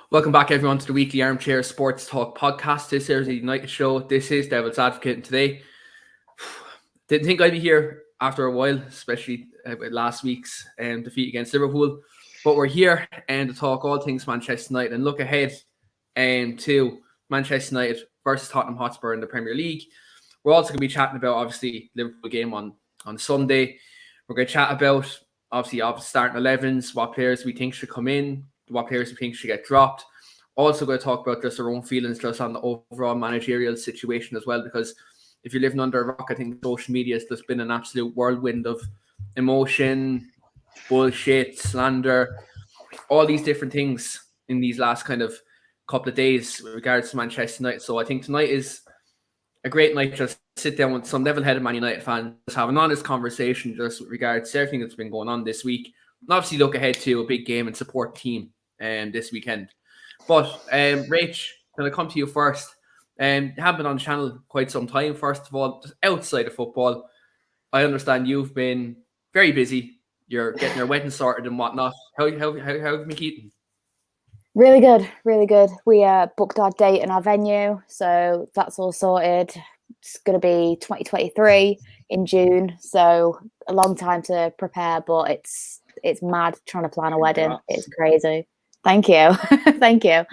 Welcome back, everyone, to the weekly Armchair Sports Talk podcast. This is the United Show. This is Devil's Advocate, and today, didn't think I'd be here after a while, especially with last week's defeat against Liverpool. But we're here to talk all things Manchester United and look ahead to Manchester United versus Tottenham Hotspur in the Premier League. We're also going to be chatting about, obviously, Liverpool game on Sunday. We're going to chat about, obviously, starting 11s, what players we think should come in, what players we think should get dropped. Also going to talk about just our own feelings just on the overall managerial situation as well, because if you're living under a rock, I think social media has just been an absolute whirlwind of emotion, bullshit, slander, all these different things in these last kind of couple of days with regards to Manchester United. So I think tonight is a great night to just sit down with some level-headed Man United fans, just have an honest conversation just with regards to everything that's been going on this week, and obviously look ahead to a big game and support the team this weekend. But Rach, can I come to you first? You have been on the channel quite some time. First of all, just outside of football, I understand you've been very busy. You're getting your wedding sorted and whatnot. How have you been keeping? Really good, really good. We booked our date and our venue, so that's all sorted. It's going to be 2023 in June, so a long time to prepare, but it's mad trying to plan a wedding. It's crazy. Thank you. Thank you.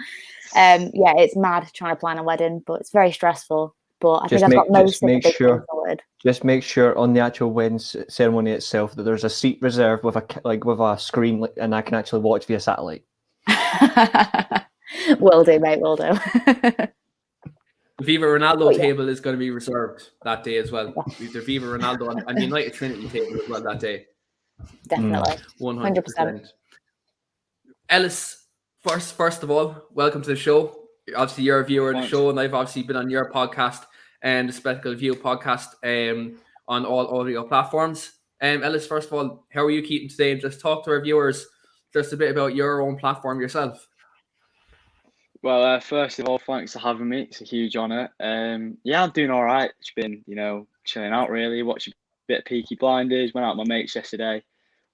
Yeah, it's mad trying to plan a wedding, but it's very stressful. But I think I've got most of the big things sorted. Just make sure on the actual wedding ceremony itself that there's a seat reserved with a screen, and I can actually watch via satellite. Will do, mate. Will do. The Viva Ronaldo table is going to be reserved that day as well. The Viva Ronaldo and United Trinity table as well that day. Definitely. 100%. Ellis, first of all, welcome to the show. Obviously, you're a viewer of the show, and I've obviously been on your podcast and the Spectacle View podcast on all audio platforms. Ellis, first of all, how are you keeping today? And just talk to our viewers just a bit about your own platform yourself. Well, first of all, thanks for having me. It's a huge honour. Yeah, I'm doing all right. It's been, chilling out really, watching a bit of Peaky Blinders, went out with my mates yesterday.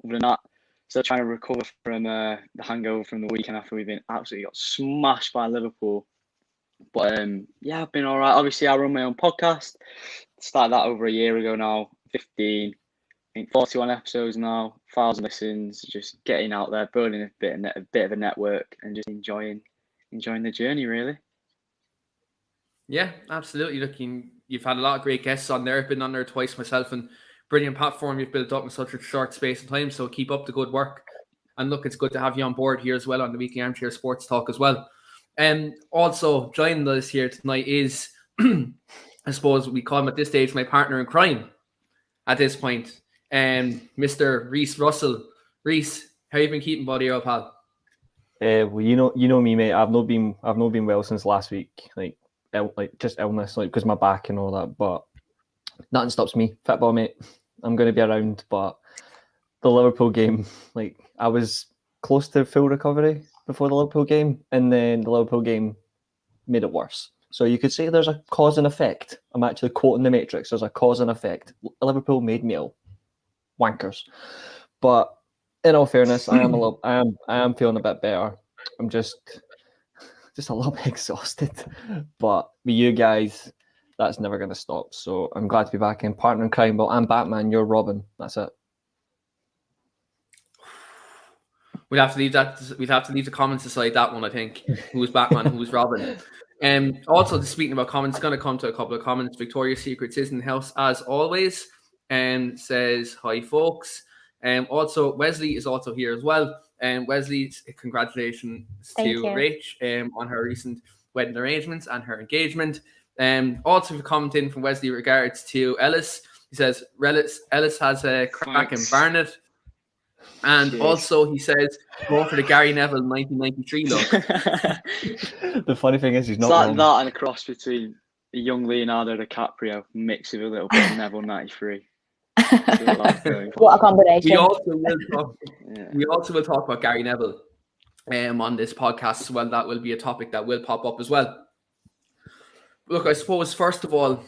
Other than that, still trying to recover from the hangover from the weekend after we've been absolutely got smashed by Liverpool. But yeah, I've been all right. Obviously, I run my own podcast. Started that over a year ago now, 15, I think 41 episodes now, 1,000 listens, just getting out there, building a bit of a network and just enjoying the journey, really. Yeah, absolutely. Looking, you've had a lot of great guests on there. I've been on there twice myself, and brilliant platform you've built up in such a short space of time. So keep up the good work. And look, it's good to have you on board here as well on the Weekly Armchair Sports Talk as well. And also joining us here tonight is, I suppose we call him at this stage, my partner in crime at this point, Mr. Reese Russell. Reese, how you been keeping, buddy, old pal? Well, you know me, mate. I've not been well since last week. Just illness, because my back and all that. But nothing stops me. Football, mate. I'm going to be around. But the Liverpool game, I was close to full recovery before the Liverpool game, and then the Liverpool game made it worse. So you could say there's a cause and effect. I'm actually quoting the Matrix. There's a cause and effect. Liverpool made me ill. Wankers. But in all fairness, I am feeling a bit better. I'm just a little bit exhausted. But with you guys, that's never going to stop. So I'm glad to be back in partner in crime. But I'm Batman, you're Robin. That's it. We'd have to leave the comments aside, that one, I think. Who's Batman, who's Robin? Also, just speaking about comments, going to come to a couple of comments. Victoria's Secrets is in the house as always, and says hi, folks. Also, Wesley is also here as well. Wesley, congratulations to Rach on her recent wedding arrangements and her engagement. Also, a comment in from Wesley regards to Ellis. He says Ellis has a crack in Barnet. And also, he says, go for the Gary Neville 1993 look. The funny thing is, he's not wrong. That and a cross between a young Leonardo DiCaprio mixed with a little bit of Neville 93. What a combination. We also will talk about Gary Neville on this podcast as well. That will be a topic that will pop up as well. Look, I suppose, first of all,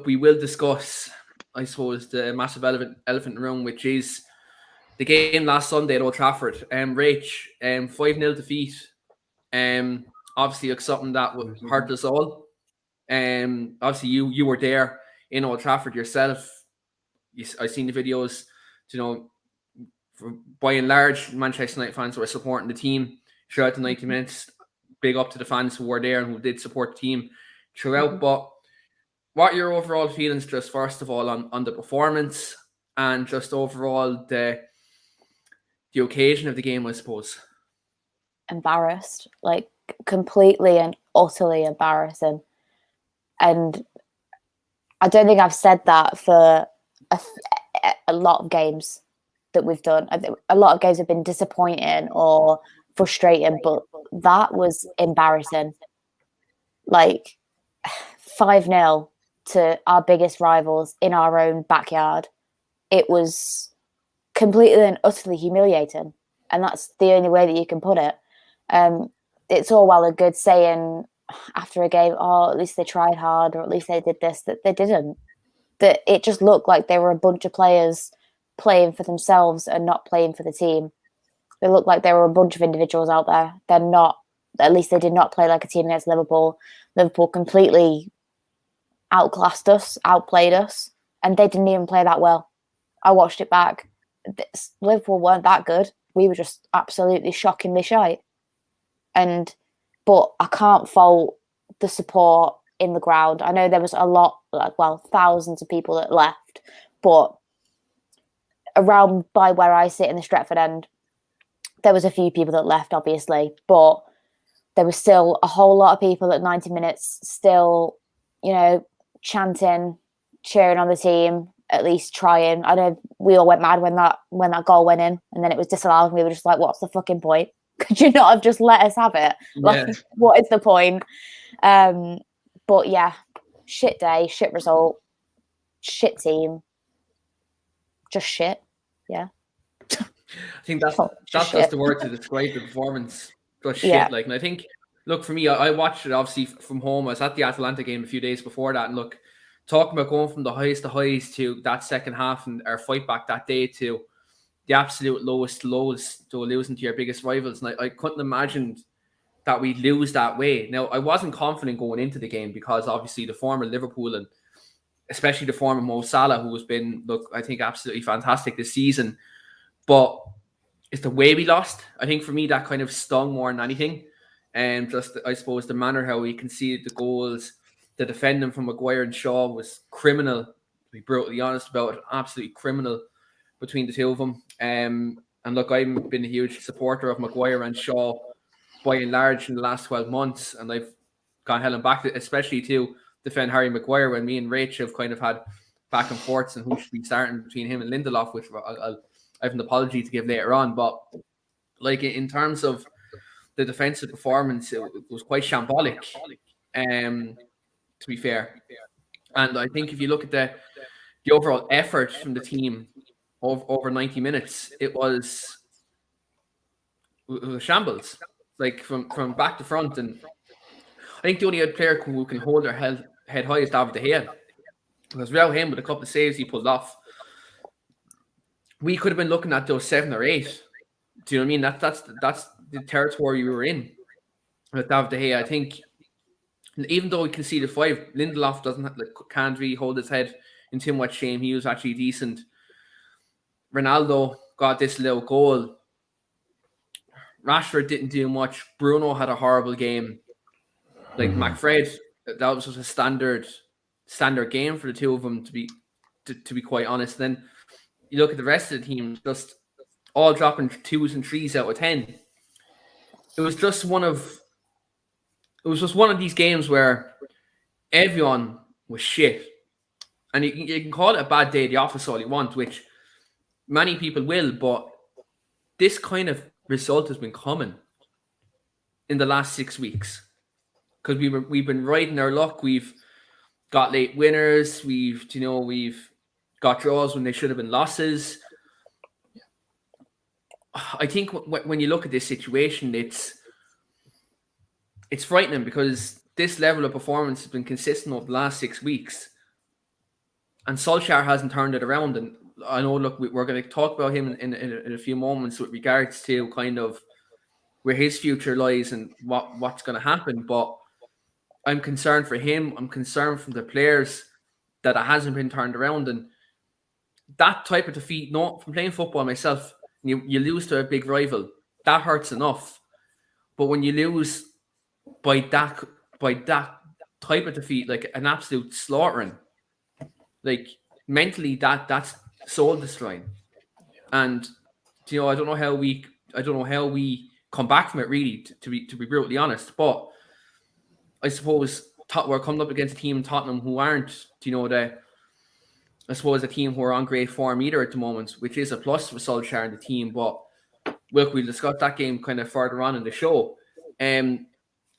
we will discuss, I suppose, the massive elephant in the room, which is the game last Sunday at Old Trafford. Rach, 5-0 defeat Obviously, it's something that would hurt us all. Obviously, you were there in Old Trafford yourself. I've seen the videos. You know, by and large, Manchester United fans were supporting the team throughout the 90 minutes. Big up to the fans who were there and who did support the team throughout. But what are your overall feelings, just first of all, on the performance and just overall the occasion of the game, I suppose? Embarrassed, like completely and utterly embarrassing. And I don't think I've said that for a lot of games that we've done. A lot of games have been disappointing or frustrating, but that was embarrassing. Like 5-0 to our biggest rivals in our own backyard. It was completely and utterly humiliating. And that's the only way that you can put it. It's all well and good saying after a game, oh, at least they tried hard, or at least they did this, that they didn't. That it just looked like they were a bunch of players playing for themselves and not playing for the team. They looked like there were a bunch of individuals out there. They're not, at least they did not play like a team against Liverpool. Liverpool completely outclassed us, outplayed us, and they didn't even play that well. I watched it back. Liverpool weren't that good. We were just absolutely shockingly shite. But I can't fault the support in the ground. I know there was a lot, thousands of people that left, but around by where I sit in the Stretford end, there was a few people that left, obviously, but there was still a whole lot of people at 90 minutes still, chanting, cheering on the team, at least trying. I know we all went mad when that goal went in, and then it was disallowed, and we were just like, what's the fucking point? Could you not have just let us have it? Like, what is the point? But yeah, shit day, shit result, shit team, just shit. Yeah. I think that's just the word to describe the performance. Just shit. Yeah. And I think, look, for me, I watched it obviously from home. I was at the Atalanta game a few days before that, and look, talking about going from the highest of highs to that second half and our fight back that day to the absolute lowest lows, to losing to your biggest rivals. And I couldn't imagine that we'd lose that way. Now, I wasn't confident going into the game because obviously the form of Liverpool and especially the form of Mo Salah, who has been, look, I think absolutely fantastic this season. But it's the way we lost. I think for me, that kind of stung more than anything. And just, I suppose, the manner how we conceded the goals, the defending from Maguire and Shaw was criminal, to be brutally honest about it, absolutely criminal between the two of them. And look, I've been a huge supporter of Maguire and Shaw by and large in the last 12 months, and I've gone hell and back, especially to defend Harry Maguire, when me and Rach have kind of had back and forths and who should be starting between him and Lindelof, which I have an apology to give later on. But like in terms of the defensive performance, it was quite shambolic, to be fair. And I think if you look at the overall effort from the team over 90 minutes, it was a shambles, like from back to front. And I think the only other player who can hold their head high is David De Gea, because without him, with a couple of saves he pulled off, we could have been looking at those 7 or 8. Do you know what I mean? That's the territory we were in with David De Gea. I think even though we conceded 5, Lindelof can't really hold his head in too much shame. He was actually decent. Ronaldo got this little goal. Rashford didn't do much. Bruno had a horrible game. Like McFred, that was just a standard game for the two of them, to be quite honest. Then you look at the rest of the team, just all dropping 2s and 3s out of 10. It was just one of these games where everyone was shit. And you can call it a bad day at the office all you want, which many people will, but this kind of result has been coming in the last 6 weeks, because we've been riding our luck. We've got late winners. We've got draws when they should have been losses. I think when you look at this situation, it's frightening, because this level of performance has been consistent over the last 6 weeks, and Solskjaer hasn't turned it around. And I know, look, we're going to talk about him in a few moments with regards to kind of where his future lies and what's going to happen. But I'm concerned for him. I'm concerned from the players that it hasn't been turned around. And that type of defeat, no, from playing football myself, you lose to a big rival. That hurts enough. But when you lose by that type of defeat, like an absolute slaughtering, like mentally that's soul destroying. And I don't know how we come back from it, really, to be brutally honest. But I suppose we're coming up against a team in Tottenham who aren't, I suppose, a team who are on great form either at the moment, which is a plus for Solskjaer and the team. But we'll discuss that game kind of further on in the show.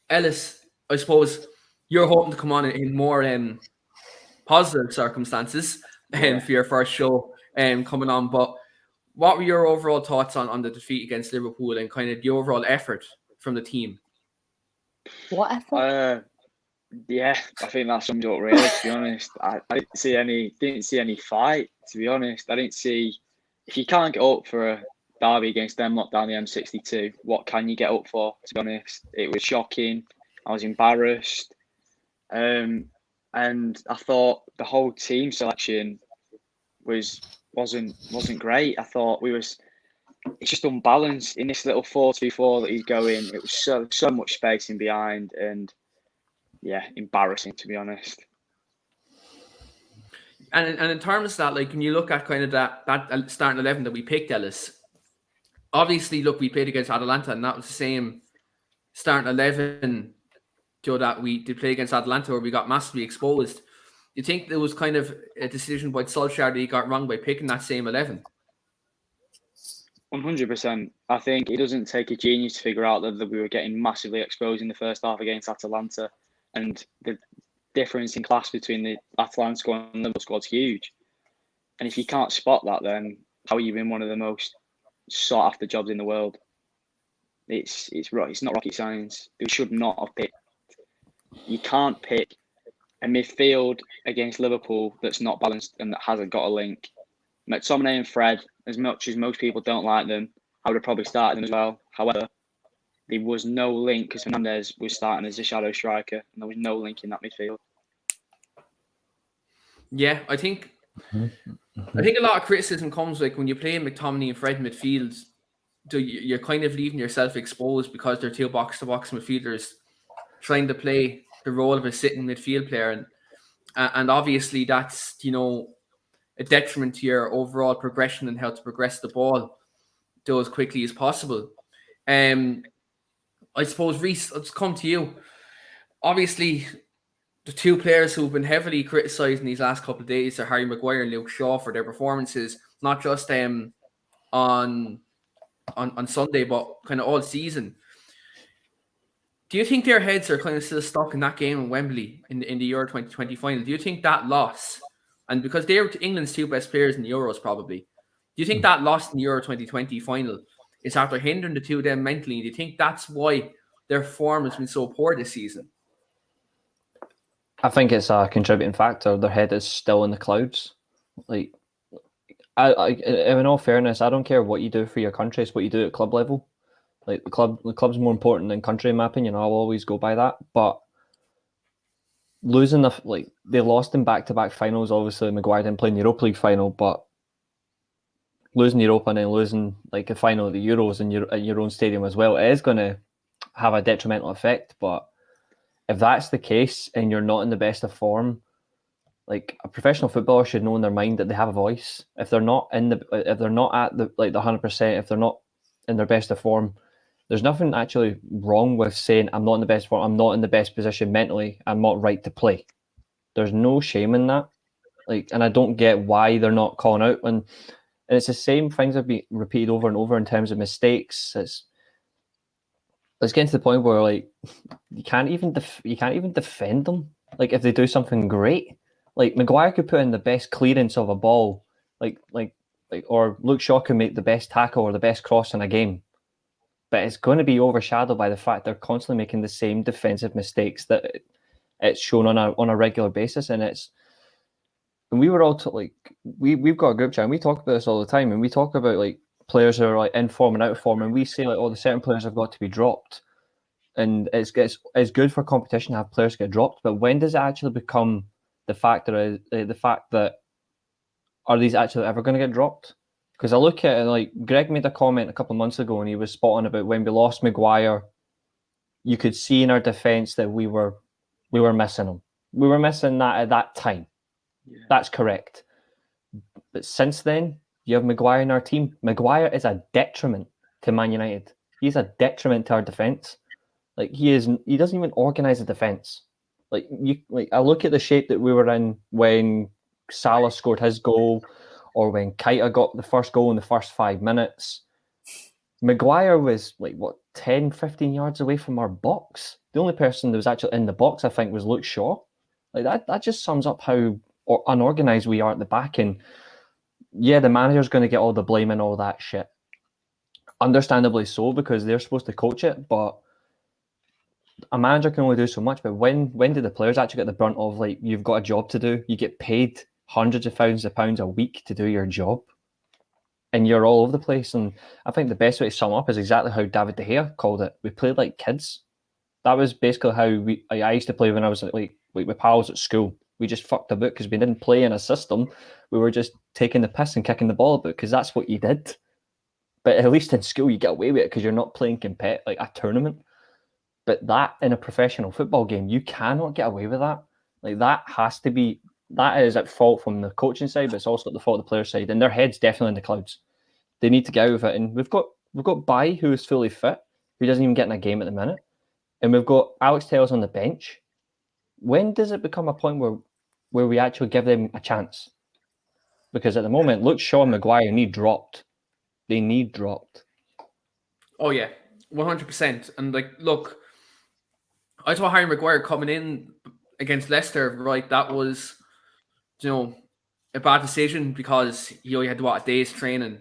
Ellis, I suppose you're hoping to come on in more positive circumstances for your first show coming on. But what were your overall thoughts on the defeat against Liverpool and kind of the overall effort from the team? What effort? Yeah, I think that sums it up really, to be honest. I didn't see any fight, to be honest. I didn't see, if you can't get up for a derby against them, not down the M62, what can you get up for, to be honest? It was shocking. I was embarrassed. And I thought the whole team selection wasn't great. I thought it's just unbalanced in this little 4-2-4 that he's going. It was so much space in behind, and yeah, embarrassing, to be honest. And in terms of that, like when you look at kind of that starting 11 that we picked, Ellis, obviously, look, we played against Atalanta, and that was the same starting 11, that we did play against Atalanta, where we got massively exposed. You think there was kind of a decision by Solskjaer that he got wrong by picking that same 11? 100%. I think it doesn't take a genius to figure out that we were getting massively exposed in the first half against Atalanta, and the difference in class between the Atalanta squad and the Liverpool squad is huge. And if you can't spot that, then how are you in one of the most sought after jobs in the world? It's not rocket science. They should not have picked. You can't pick a midfield against Liverpool that's not balanced and that hasn't got a link. McTominay and Fred, as much as most people don't like them, I would have probably started them as well. However, there was no link because Fernandes was starting as a shadow striker, and there was no link in that midfield. Yeah, I think a lot of criticism comes like when you play McTominay and Fred midfield, you're kind of leaving yourself exposed because they're two box-to-box midfielders trying to play the role of a sitting midfield player, and obviously that's a detriment to your overall progression and how to progress the ball as quickly as possible. I suppose, Reece, let's come to you. Obviously, the two players who've been heavily criticised in these last couple of days are Harry Maguire and Luke Shaw for their performances, not just on Sunday, but kind of all season. Do you think their heads are kind of still stuck in that game in Wembley in the Euro 2020 final? Do you think that loss, and because they're England's two best players in the Euros probably, do you think that loss in the Euro 2020 final is after hindering the two of them mentally? Do you think that's why their form has been so poor this season? I think it's a contributing factor. Their head is still in the clouds. Like, in all fairness, I don't care what you do for your country. It's what you do at club level. Like the club's more important than country, in my opinion. I'll always go by that. But losing they lost in back-to-back finals. Obviously, Maguire didn't play in the Europa League final, but losing Europa and then losing like a final of the Euros at your own stadium as well, it is going to have a detrimental effect. But if that's the case and you're not in the best of form, like a professional footballer should know in their mind that they have a voice. If they're not at the 100%, if they're not in their best of form, there's nothing actually wrong with saying I'm not in the best form, I'm not in the best position mentally, I'm not right to play. There's no shame in that. And I don't get why they're not calling out. And it's the same things that be repeated over and over in terms of mistakes. It's getting to the point where you can't even defend them. Like if they do something great, like Maguire could put in the best clearance of a ball, or Luke Shaw can make the best tackle or the best cross in a game, but it's going to be overshadowed by the fact they're constantly making the same defensive mistakes that it's shown on a regular basis. And we were all we've got a group chat and we talk about this all the time, and we talk about players are like in form and out of form, and we say like, oh, the certain players have got to be dropped, and it's good for competition to have players get dropped. But when does it actually become the fact that are these actually ever going to get dropped? Because I look at it like Greg made a comment a couple of months ago, and he was spot on about when we lost Maguire. You could see in our defence that we were missing him. We were missing that at that time. Yeah. That's correct. But since then, you have Maguire in our team. Maguire is a detriment to Man United. He's a detriment to our defence. Like he doesn't even organise the defence. I look at the shape that we were in when Salah scored his goal, or when Keita got the first goal in the first 5 minutes. Maguire was 10, 15 yards away from our box. The only person that was actually in the box, I think, was Luke Shaw. That just sums up how unorganised we are at the back. And yeah, the manager's going to get all the blame and all that shit. Understandably so, because they're supposed to coach it, but a manager can only do so much. But when do the players actually get the brunt of, you've got a job to do, you get paid hundreds of thousands of pounds a week to do your job, and you're all over the place? And I think the best way to sum up is exactly how David De Gea called it. We played like kids. That was basically how I used to play when I was with pals at school. We just fucked about because we didn't play in a system. We were just taking the piss and kicking the ball about because that's what you did. But at least in school you get away with it because you're not playing like a tournament. But that in a professional football game, you cannot get away with that. That is at fault from the coaching side, but it's also at the fault of the player side. And their head's definitely in the clouds. They need to get out of it. And we've got Bai, who is fully fit, who doesn't even get in a game at the minute. And we've got Alex Telles on the bench. When does it become a point where we actually give them a chance? Because at the moment, look, Shaw and Maguire need dropped. They need dropped. Oh yeah, 100%. And look, I thought Harry Maguire coming in against Leicester, right? That was, a bad decision because he only had a day's training.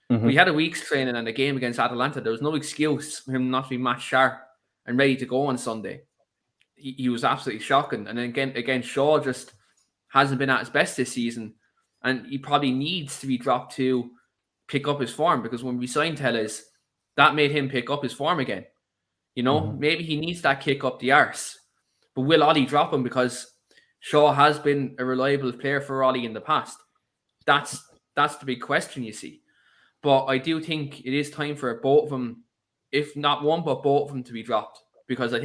Mm-hmm. We had a week's training and a game against Atalanta. There was no excuse for him not to be match sharp and ready to go on Sunday. He was absolutely shocking. And then again, Shaw just hasn't been at his best this season, and he probably needs to be dropped to pick up his form, because when we signed Telles, that made him pick up his form again. Maybe he needs that kick up the arse. But will Ollie drop him because Shaw has been a reliable player for Ollie in the past? That's the big question, you see. But I do think it is time for both of them, if not one, but both of them to be dropped. Because I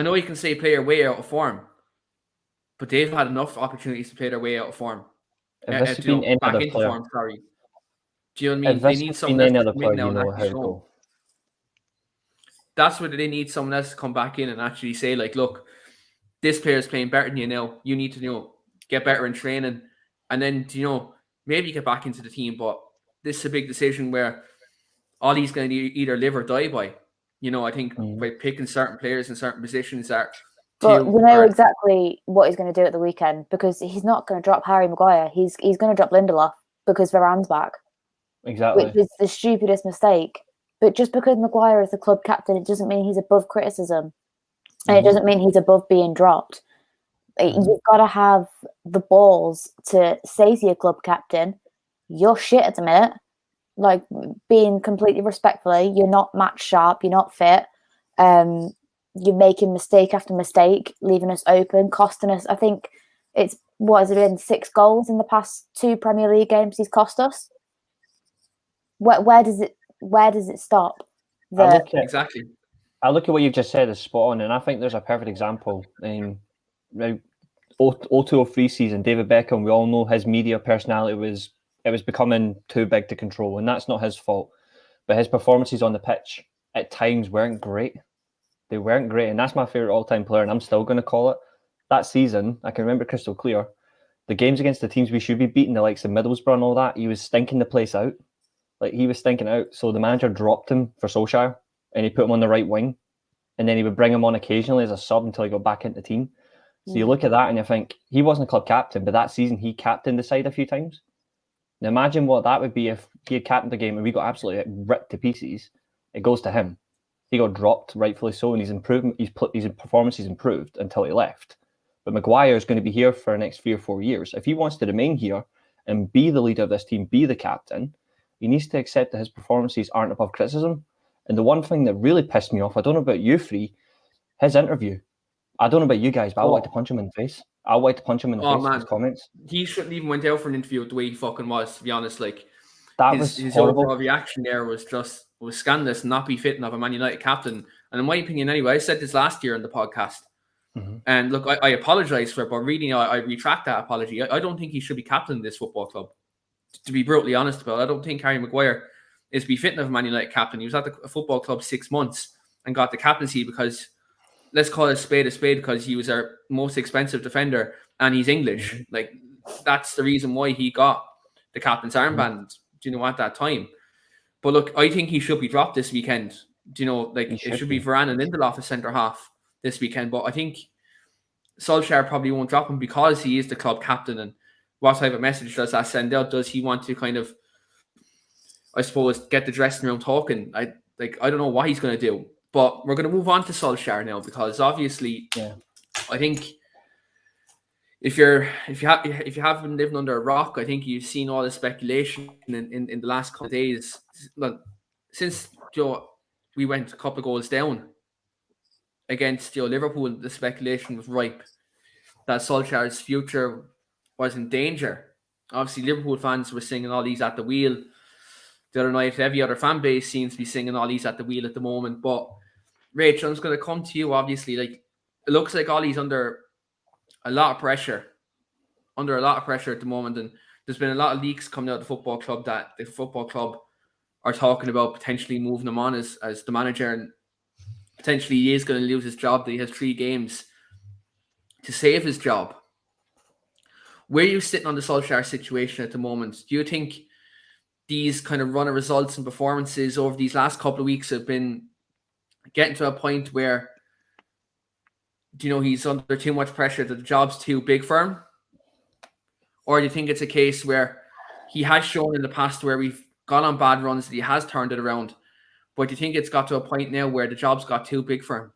know you can say player way out of form, but they've had enough opportunities to play their way out of form. If this had been any other player, form, sorry. Do you know what I mean? If They this need had someone been else any to other come in player, now you and know actually how it show. go. That's what they need, someone else to come back in and actually say, look, this player's playing better than you now. You need to, get better in training. And then, maybe get back into the team. But this is a big decision where Ollie's going to either live or die by. I think by picking certain players in certain positions But you know exactly what he's going to do at the weekend, because he's not going to drop Harry Maguire. He's going to drop Lindelof because Varane's back. Exactly. Which is the stupidest mistake. But just because Maguire is the club captain, it doesn't mean he's above criticism. And it doesn't mean he's above being dropped. You've got to have the balls to say to your club captain, you're shit at the minute. Being completely respectfully, you're not match sharp, you're not fit. You're making mistake after mistake, leaving us open, costing us. I think it's, what has it been, 6 goals in the past 2 Premier League games he's cost us. Where does it stop? Exactly. I look at what you've just said as spot on, and I think there's a perfect example in 02-03 season. David Beckham, we all know his media personality was becoming too big to control, and that's not his fault. But his performances on the pitch at times weren't great. They weren't great, and that's my favourite all-time player, and I'm still going to call it. That season, I can remember crystal clear, the games against the teams we should be beating, the likes of Middlesbrough and all that, he was stinking the place out. He was stinking out. So the manager dropped him for Solskjaer, and he put him on the right wing, and then he would bring him on occasionally as a sub until he got back into the team. So you look at that and you think, he wasn't a club captain, but that season he captained the side a few times. Now imagine what that would be if he had captained the game and we got absolutely ripped to pieces. It goes to him. He got dropped, rightfully so, and his performances improved until he left. But Maguire is going to be here for the next 3 or 4 years. If he wants to remain here and be the leader of this team, be the captain, He needs to accept that his performances aren't above criticism. And the one thing that really pissed me off, I don't know about you three, his interview. I don't know about you guys, but I wanted to punch him in the face. I wanted to punch him in the face. Man, His comments. He shouldn't even went out for an interview the way he fucking was. To be honest, like That his was horrible. overall reaction there was scandalous, and not befitting of a Man United captain. And in my opinion, anyway, I said this last year on the podcast. Mm-hmm. And look, I apologise for it, but really, I retract that apology. I don't think he should be captain of this football club. To be brutally honest about it, I don't think Harry Maguire is befitting of a Man United captain. He was at the football club 6 months and got the captaincy because, let's call it a spade, because he was our most expensive defender and he's English. Mm-hmm. Like, that's the reason why he got the captain's armband, at that time. But look, I think he should be dropped this weekend. It should be Varane and Lindelof as centre half this weekend. But I think Solskjaer probably won't drop him because he is the club captain. And what type of message does that send out? Does he want to kind of, I suppose, get the dressing room talking? I don't know what he's going to do. But we're going to move on to Solskjaer now, because obviously, I think if you have been living under a rock, I think you've seen all the speculation in the last couple of days. Well, since we went a couple of goals down against Liverpool, the speculation was ripe that Solskjaer's future was in danger. Obviously, Liverpool fans were singing all these at the wheel the other night. Every other fan base seems to be singing all these at the wheel at the moment. But Rach, I'm just going to come to you. Obviously, it looks like Ollie's under a lot of pressure at the moment, and there's been a lot of leaks coming out of the football club that the football club are talking about potentially moving him on as the manager, and potentially he is going to lose his job. That he has 3 games to save his job. Where are you sitting on the Solskjaer situation at the moment? Do you think these kind of run of results and performances over these last couple of weeks have been getting to a point where he's under too much pressure, that the job's too big for him? Or do you think it's a case where he has shown in the past where we've gone on bad runs that he has turned it around, but do you think it's got to a point now where the job's got too big for him?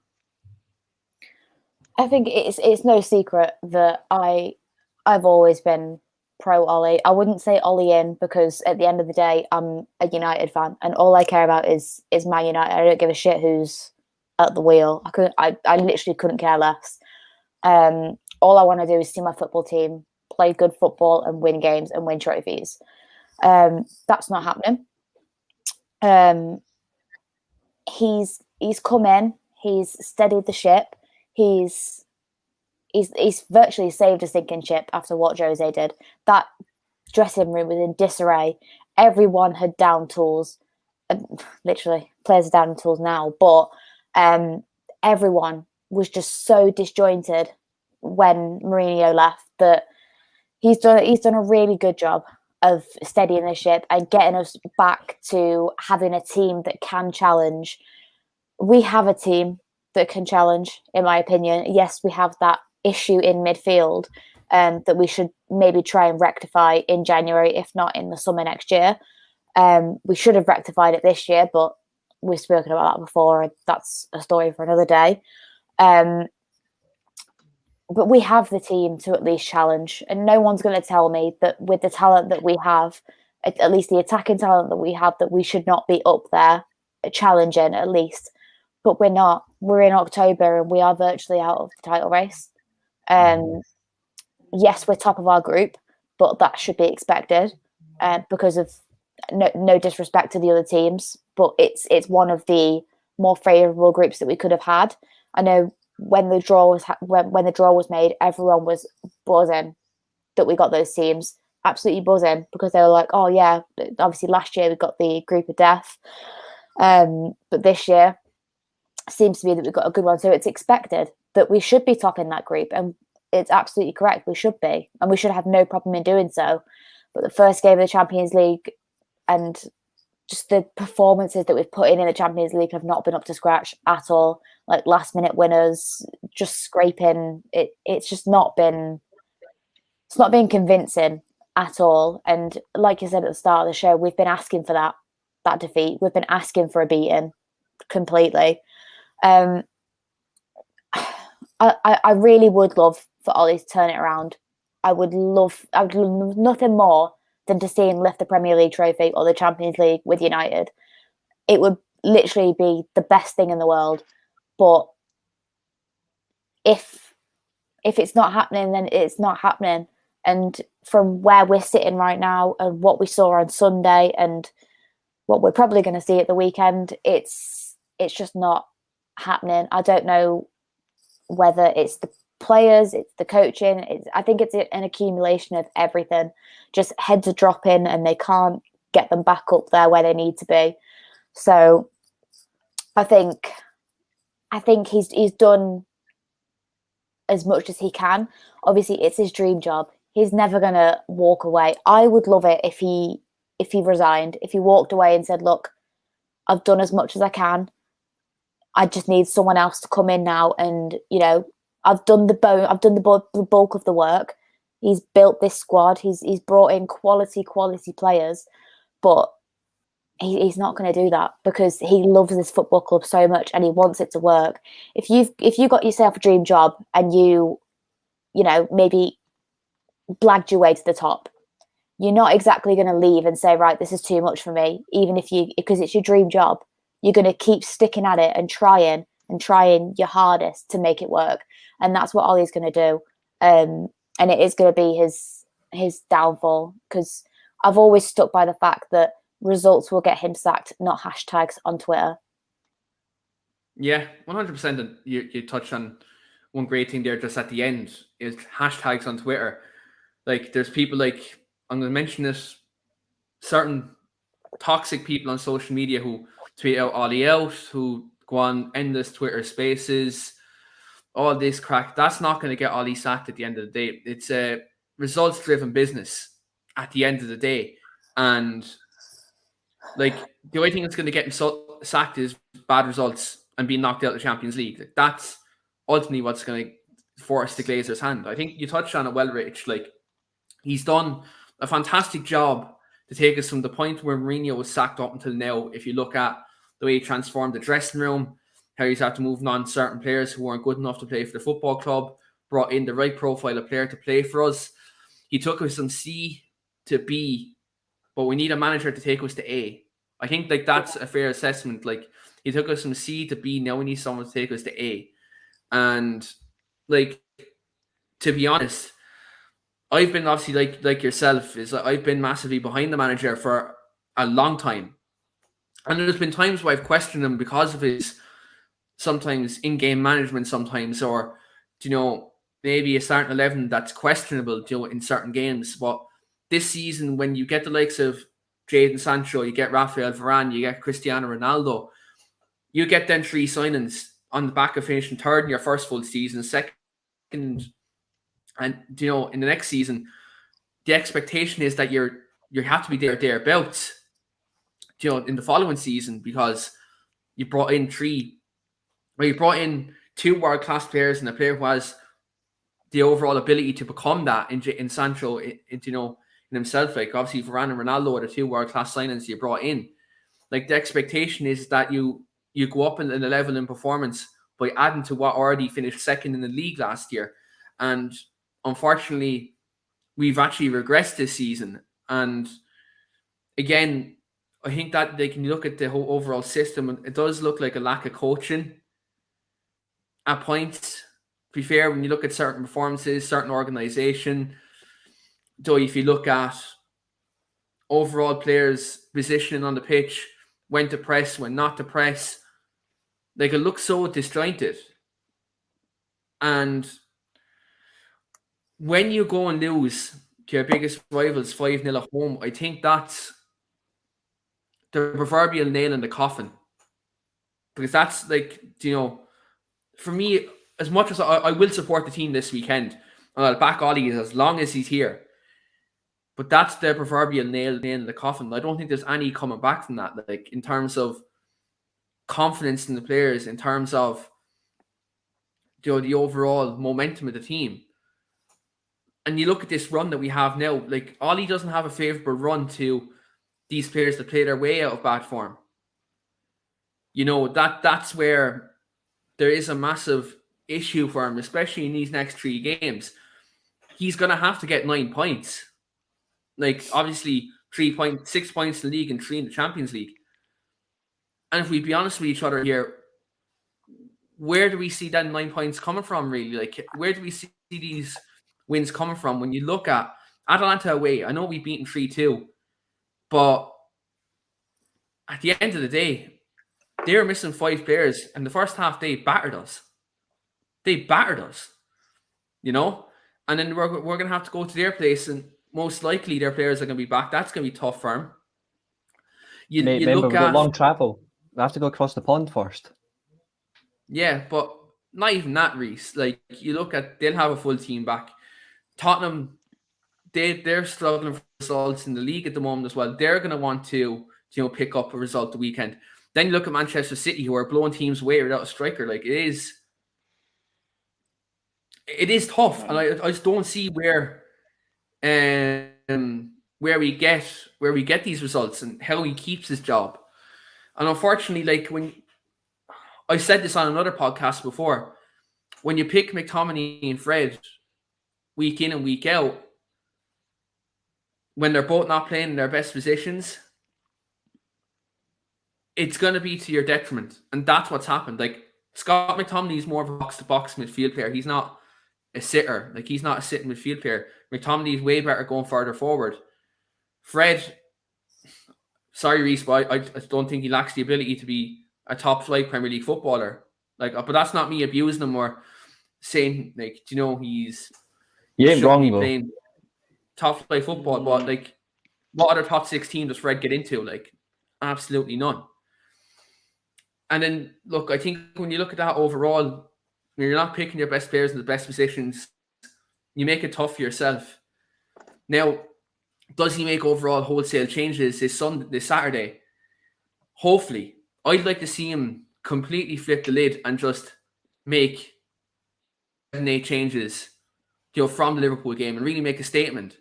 I think it's no secret that I've always been pro Ollie. I wouldn't say Ollie in, because at the end of the day, I'm a United fan, and all I care about is Man United. I don't give a shit who's at the wheel. I literally couldn't care less. All I want to do is see my football team play good football and win games and win trophies. That's not happening. He's come in. He's steadied the ship. He's virtually saved a sinking ship after what Jose did. That dressing room was in disarray. Everyone had down tools. Literally, players are down tools now. But everyone was just so disjointed when Mourinho left that he's done a really good job of steadying the ship and getting us back to having a team that can challenge. We have a team that can challenge, in my opinion. Yes, we have that issue in midfield that we should maybe try and rectify in January, if not in the summer next year. We should have rectified it this year, but we've spoken about that before, and that's a story for another day. But we have the team to at least challenge, and no one's going to tell me that with the talent that we have, at least the attacking talent that we have, that we should not be up there challenging at least. But we're not. We're in October and we are virtually out of the title race. Yes, we're top of our group, but that should be expected because of no disrespect to the other teams, but it's one of the more favourable groups that we could have had. I know when the draw was made, everyone was buzzing that we got those teams, absolutely buzzing, because they were like, oh yeah, obviously last year we got the group of death, but this year seems to be that we've got a good one. So it's expected that we should be topping that group, and it's absolutely correct. We should be, and we should have no problem in doing so. But the first game of the Champions League and just the performances that we've put in the Champions League have not been up to scratch at all. Like last minute winners, just scraping. It's just not been. It's not been convincing at all. And like you said at the start of the show, we've been asking for that defeat. We've been asking for a beating completely. I really would love for Ollie to turn it around. I would love nothing more than to see him lift the Premier League trophy or the Champions League with United. It would literally be the best thing in the world. But if it's not happening, then it's not happening. And from where we're sitting right now and what we saw on Sunday and what we're probably going to see at the weekend, it's just not happening. I don't know whether it's the players, it's the coaching. I think it's an accumulation of everything. Just heads are dropping and they can't get them back up there where they need to be. So I think he's done as much as he can. Obviously, it's his dream job. He's never going to walk away. I would love it if he resigned, if he walked away and said, look, I've done as much as I can. I just need someone else to come in now. And, you know, I've done the bulk of the work. He's built this squad. He's brought in quality players, but he's not going to do that because he loves this football club so much and he wants it to work. If you got yourself a dream job and you know, maybe blagged your way to the top, you're not exactly going to leave and say, right, this is too much for me. Even because it's your dream job, you're going to keep sticking at it and trying your hardest to make it work. And that's what Ollie's going to do. And it is going to be his downfall, because I've always stuck by the fact that results will get him sacked, not hashtags on Twitter. Yeah, 100%. And you touched on one great thing there just at the end is hashtags on Twitter. Like, there's people like, I'm going to mention this, certain toxic people on social media who tweet out Ollie out, who go on endless Twitter spaces, all this crack. That's not going to get Ollie sacked at the end of the day. It's a results-driven business at the end of the day. And like, the only thing that's going to get him sacked is bad results and being knocked out of the Champions League. Like, that's ultimately what's going to force the Glazers' hand. I think you touched on it well, Rich. Like, he's done a fantastic job to take us from the point where Mourinho was sacked up until now. If you look at the way he transformed the dressing room, how he's had to move on certain players who weren't good enough to play for the football club, brought in the right profile of player to play for us. He took us from C to B, but we need a manager to take us to A. I think like that's a fair assessment. Like, he took us from C to B, now we need someone to take us to A. And like, to be honest, I've been obviously like yourself, is I've been massively behind the manager for a long time. And there's been times where I've questioned him because of his sometimes in-game management sometimes, or, you know, maybe a starting 11 that's questionable, you know, in certain games. But this season, when you get the likes of Jadon Sancho, you get Rafael Varane, you get Cristiano Ronaldo, you get them three signings on the back of finishing third in your first full season, second, and, you know, in the next season, the expectation is that you have to be thereabouts, you know, in the following season, because you brought in two world-class players and a player who has the overall ability to become that in Sancho, you know, in himself. Like, obviously Varane and Ronaldo are the two world-class signings you brought in. Like, the expectation is that you go up in the level in performance by adding to what already finished second in the league last year. And unfortunately, we've actually regressed this season. And again, I think that they can look at the whole overall system, and it does look like a lack of coaching at points. To be fair, when you look at certain performances, certain organisation, though, if you look at overall players' positioning on the pitch, when to press, when not to press, like, it looks so disjointed. And when you go and lose to your biggest rivals 5-0 at home, I think that's the proverbial nail in the coffin. Because that's, like, you know, for me, as much as I will support the team this weekend, and I'll back Ollie as long as he's here, but that's the proverbial nail in the coffin. I don't think there's any coming back from that, like, in terms of confidence in the players, in terms of, you know, the overall momentum of the team. And you look at this run that we have now, like, Ollie doesn't have a favourable run to these players that play their way out of bad form. You know, that's where there is a massive issue for him, especially in these next 3 games. He's going to have to get 9 points. Like, obviously, 3 points, 6 points in the league and 3 in the Champions League. And if we be honest with each other here, where do we see that 9 points coming from, really? Like, where do we see these wins coming from? When you look at Atalanta away, I know we beaten 3-2, but at the end of the day, they were missing 5 players, and the first half they battered us. They battered us, you know? And then we're going to have to go to their place, and most likely their players are going to be back. That's going to be tough for them. Mate, remember, we've got long travel. We have to go across the pond first. Yeah, but not even that, Reese. Like, you look at, they'll have a full team back. Tottenham, they're struggling for results in the league at the moment as well. They're going to want to, pick up a result the weekend. Then you look at Manchester City, who are blowing teams away without a striker. Like, it is tough, and I just don't see where we get these results and how he keeps his job. And unfortunately, like, when I said this on another podcast before, when you pick McTominay and Fred week in and week out, when they're both not playing in their best positions, it's going to be to your detriment. And that's what's happened. Like, Scott McTominay is more of a box-to-box midfield player. He's not a sitter. Like, he's not a sitting midfield player. McTominay is way better going further forward. Fred, sorry, Reece, but I don't think he lacks the ability to be a top-flight Premier League footballer. Like, but that's not me abusing him or saying, like, he's... You ain't wrong, though. Playing top-flight football, but, like, what other top 6 team does Fred get into? Like, absolutely none. And then, look, I think when you look at that overall, when you're not picking your best players in the best positions, you make it tough for yourself. Now, does he make overall wholesale changes this Saturday? Hopefully. I'd like to see him completely flip the lid and just make 7-8 changes, from the Liverpool game and really make a statement.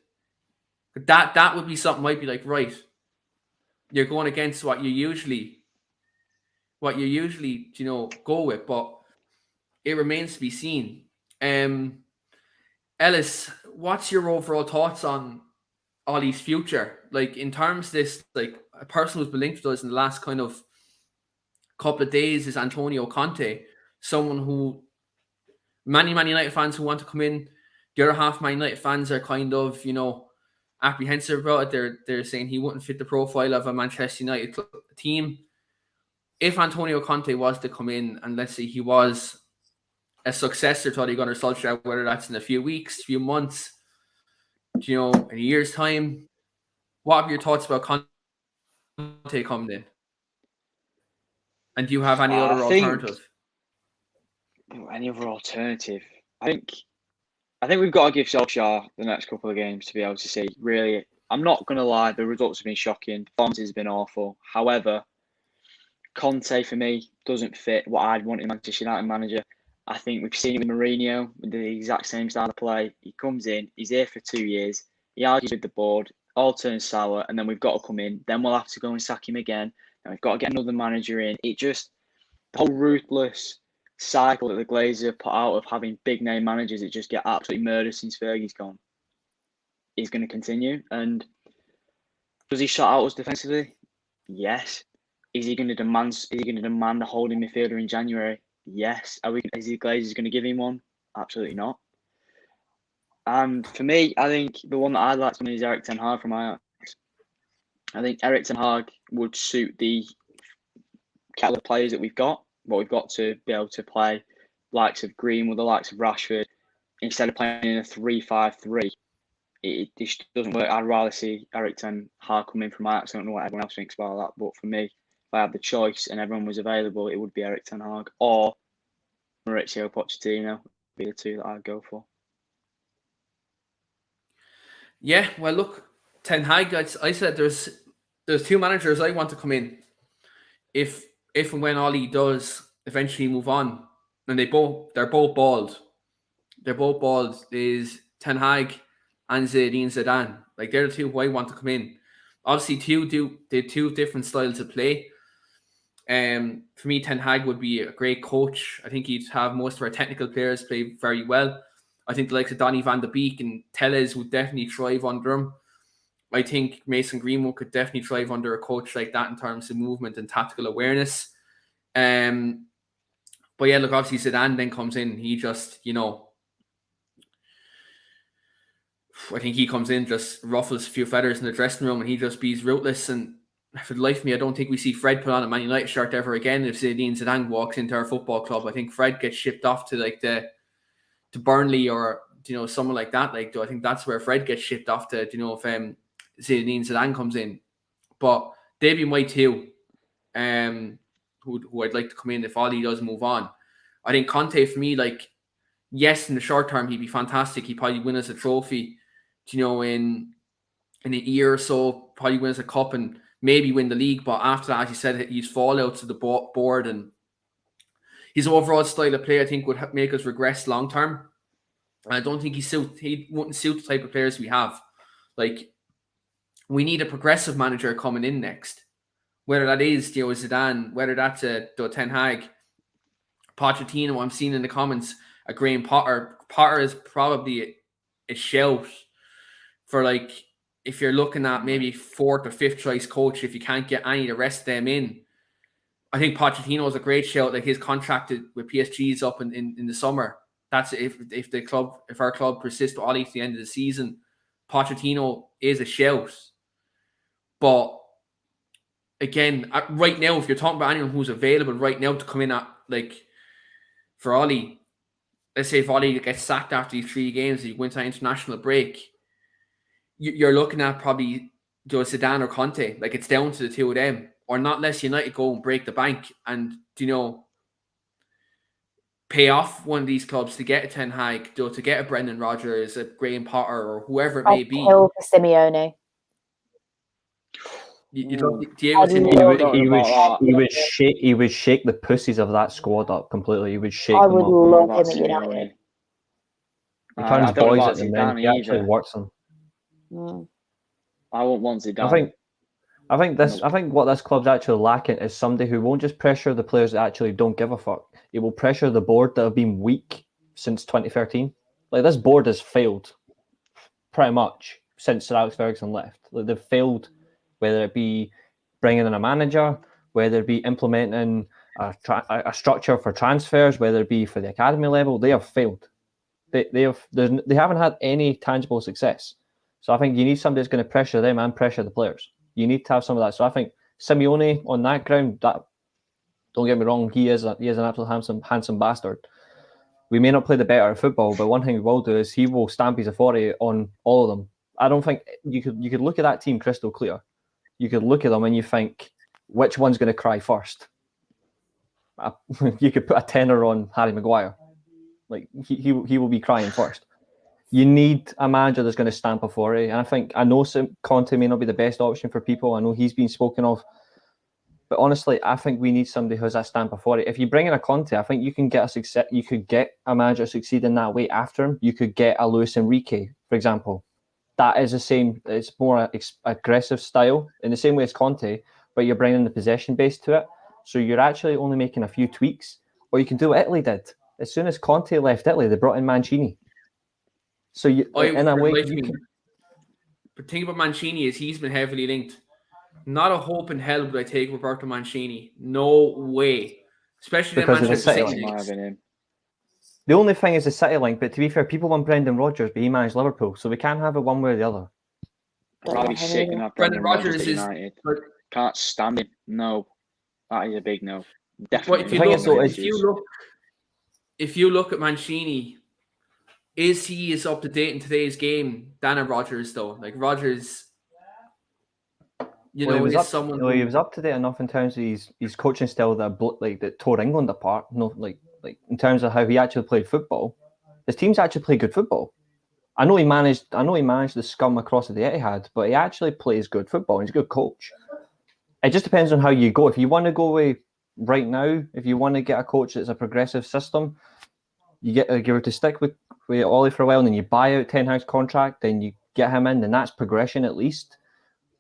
That would be something I'd be like, right, you're going against what you usually go with, but it remains to be seen. Ellis, what's your overall thoughts on Ollie's future? Like, in terms of this, like, a person who's been linked with us in the last kind of couple of days is Antonio Conte, someone who many United fans who want to come in. The other half of Man United fans are kind of, apprehensive about it. They're saying he wouldn't fit the profile of a Manchester United team. If Antonio Conte was to come in and let's say he was a successor to Ole Gunnar Solskjaer, whether that's in a few weeks, few months, in a year's time, what are your thoughts about Conte coming in? And do you have any other alternative? Any other alternative? I think we've got to give Solskjaer the next couple of games to be able to see. Really, I'm not going to lie, the results have been shocking. The performance has been awful. However, Conte, for me, doesn't fit what I'd want in Manchester United manager. I think we've seen it with Mourinho, with the exact same style of play. He comes in, he's here for 2 years, he argues with the board, all turns sour, and then we've got to come in. Then we'll have to go and sack him again. And we've got to get another manager in. The whole ruthless cycle that the Glazers put out of having big name managers, it just get absolutely murdered since Fergie's gone. He's going to continue. And does he shut out us defensively? Yes. Is he going to demand a holding midfielder in January? Yes. Is the Glazers going to give him one? Absolutely not. And for me, I think the one that I'd like to win is Erik ten Hag from Ajax. I think Erik ten Hag would suit the kettle of players that we've got. But we've got to be able to play likes of Greenwood, the likes of Rashford, instead of playing in a 3-5-3. It just doesn't work. I'd rather see Erik ten Hag come in from Ajax. I don't know what everyone else thinks about that, but for me, if I had the choice and everyone was available, it would be Erik ten Hag or Mauricio Pochettino. Would be the two that I'd go for. Yeah, well, look, Ten Hag. I said there's 2 managers I want to come in. If and when Ollie does eventually move on, and they're both bald. They're both bald. Is Ten Hag and Zinedine Zidane. Like, they're the 2 who I want to come in. Obviously, 2 different styles of play. For me, Ten Hag would be a great coach. I think he'd have most of our technical players play very well. I think the likes of Donny van de Beek and Telles would definitely thrive under him. I think Mason Greenwood could definitely thrive under a coach like that in terms of movement and tactical awareness. But yeah, look, obviously Zidane then comes in. He just, I think he comes in, just ruffles a few feathers in the dressing room, and he just bees ruthless. And for the life of me, I don't think we see Fred put on a Man United shirt ever again. If Zinedine Zidane walks into our football club, I think Fred gets shipped off to to Burnley or someone like that. Like, I think that's where Fred gets shipped off to. If Zinedine Zidane comes in, but they'd be my two. Who I'd like to come in if Ollie does move on. I think Conte for me, like, yes, in the short term he'd be fantastic. He'd probably win us a trophy, in a year or so, probably win us a cup and maybe win the league. But after that, as you said, he's fallouts to the board, and his overall style of play, I think, would make us regress long term. And I don't think he wouldn't suit the type of players we have. Like, we need a progressive manager coming in next. Whether that is Zidane, whether that's Ten Hag, Pochettino. I'm seeing in the comments a Graham Potter. Potter is probably a shout for, like, if you're looking at maybe fourth or fifth choice coach, if you can't get any of the rest of them in. I think Pochettino is a great shout. Like, his contract with PSG is up in the summer. That's if our club persists with Ollie to the end of the season. Pochettino is a shout. But again, right now, if you're talking about anyone who's available right now to come in at, like, for Ollie, let's say if Ollie gets sacked after these 3 games, he went on international break, you're looking at probably Zidane or Conte. Like, it's down to the two of them, or not less United go and break the bank and pay off one of these clubs to get a Ten Hag, to get a Brendan Rodgers, a Graham Potter, or whoever it may be. Kill for Simeone. You don't, Diego he would shake the pussies of that squad up completely. He would shake I them would up. love him at United. He turns boys at them, then he actually works them. I won't want Zidane. I think what this club's actually lacking is somebody who won't just pressure the players that actually don't give a fuck. It will pressure the board that have been weak since 2013. Like, this board has failed pretty much since Sir Alex Ferguson left. Like, they've failed, whether it be bringing in a manager, whether it be implementing a structure for transfers, whether it be for the academy level. They have failed. They haven't had any tangible success. So I think you need somebody that's going to pressure them and pressure the players. You need to have some of that. So I think Simeone on that ground, don't get me wrong, he is an absolute handsome bastard. We may not play the better at football, but one thing we will do is he will stamp his authority on all of them. I don't think you could look at that team crystal clear. You could look at them and you think, which one's going to cry first? You could put a tenner on Harry Maguire. Like, he will be crying first. You need a manager that's going to stamp authority. And I know Conte may not be the best option for people. I know he's been spoken of. But honestly, I think we need somebody who has that stamp authority. If you bring in a Conte, I think you can get a manager to succeed in that way after him. You could get a Luis Enrique, for example. That is the same. It's more aggressive style in the same way as Conte, but you're bringing the possession base to it. So you're actually only making a few tweaks. Or you can do what Italy did. As soon as Conte left Italy, they brought in Mancini. So in a way, but think about Mancini is he's been heavily linked. Not a hope in hell would I take Roberto Mancini. No way. Especially because the Manchester City. The only thing is the City link, but to be fair, people want Brendan Rodgers, but he managed Liverpool, so we can't have it one way or the other. I'd be sick and have Brendan Rodgers at United. Can't stand him. No. That is a big no. Definitely. If you look at Mancini, is he up to date in today's game than a Rodgers though? Like, Rodgers, he was up to date enough in terms of his coaching style that tore England apart. No, like in terms of how he actually played football, his teams actually play good football. I know he managed the scum across the Etihad, but he actually plays good football. He's a good coach. It just depends on how you go. If you want to go away right now, if you want to get a coach that's a progressive system, you give to stick with Ollie for a while, and then you buy out Ten Hag's contract, then you get him in, then that's progression at least.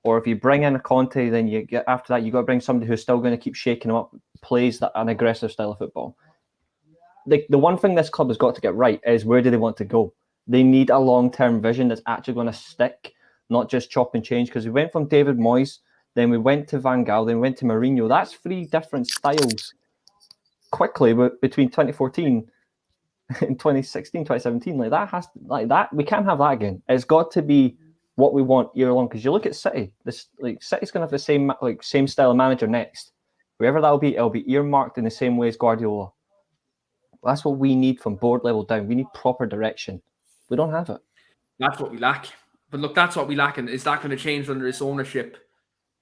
Or if you bring in a Conte, then after that you got to bring somebody who's still going to keep shaking him up, plays an aggressive style of football. The one thing this club has got to get right is, where do they want to go? They need a long-term vision that's actually going to stick, not just chop and change, because we went from David Moyes, then we went to Van Gaal, then we went to Mourinho. That's 3 different styles quickly between 2014 and 2016, 2017. We can't have that again. It's got to be what we want year long. Because you look at City, City's going to have the same style of manager next. Whoever that'll be, it'll be earmarked in the same way as Guardiola. That's what we need from board level down. We need proper direction. We don't have it. That's what we lack. But look, that's what we lack. And is that going to change under this ownership?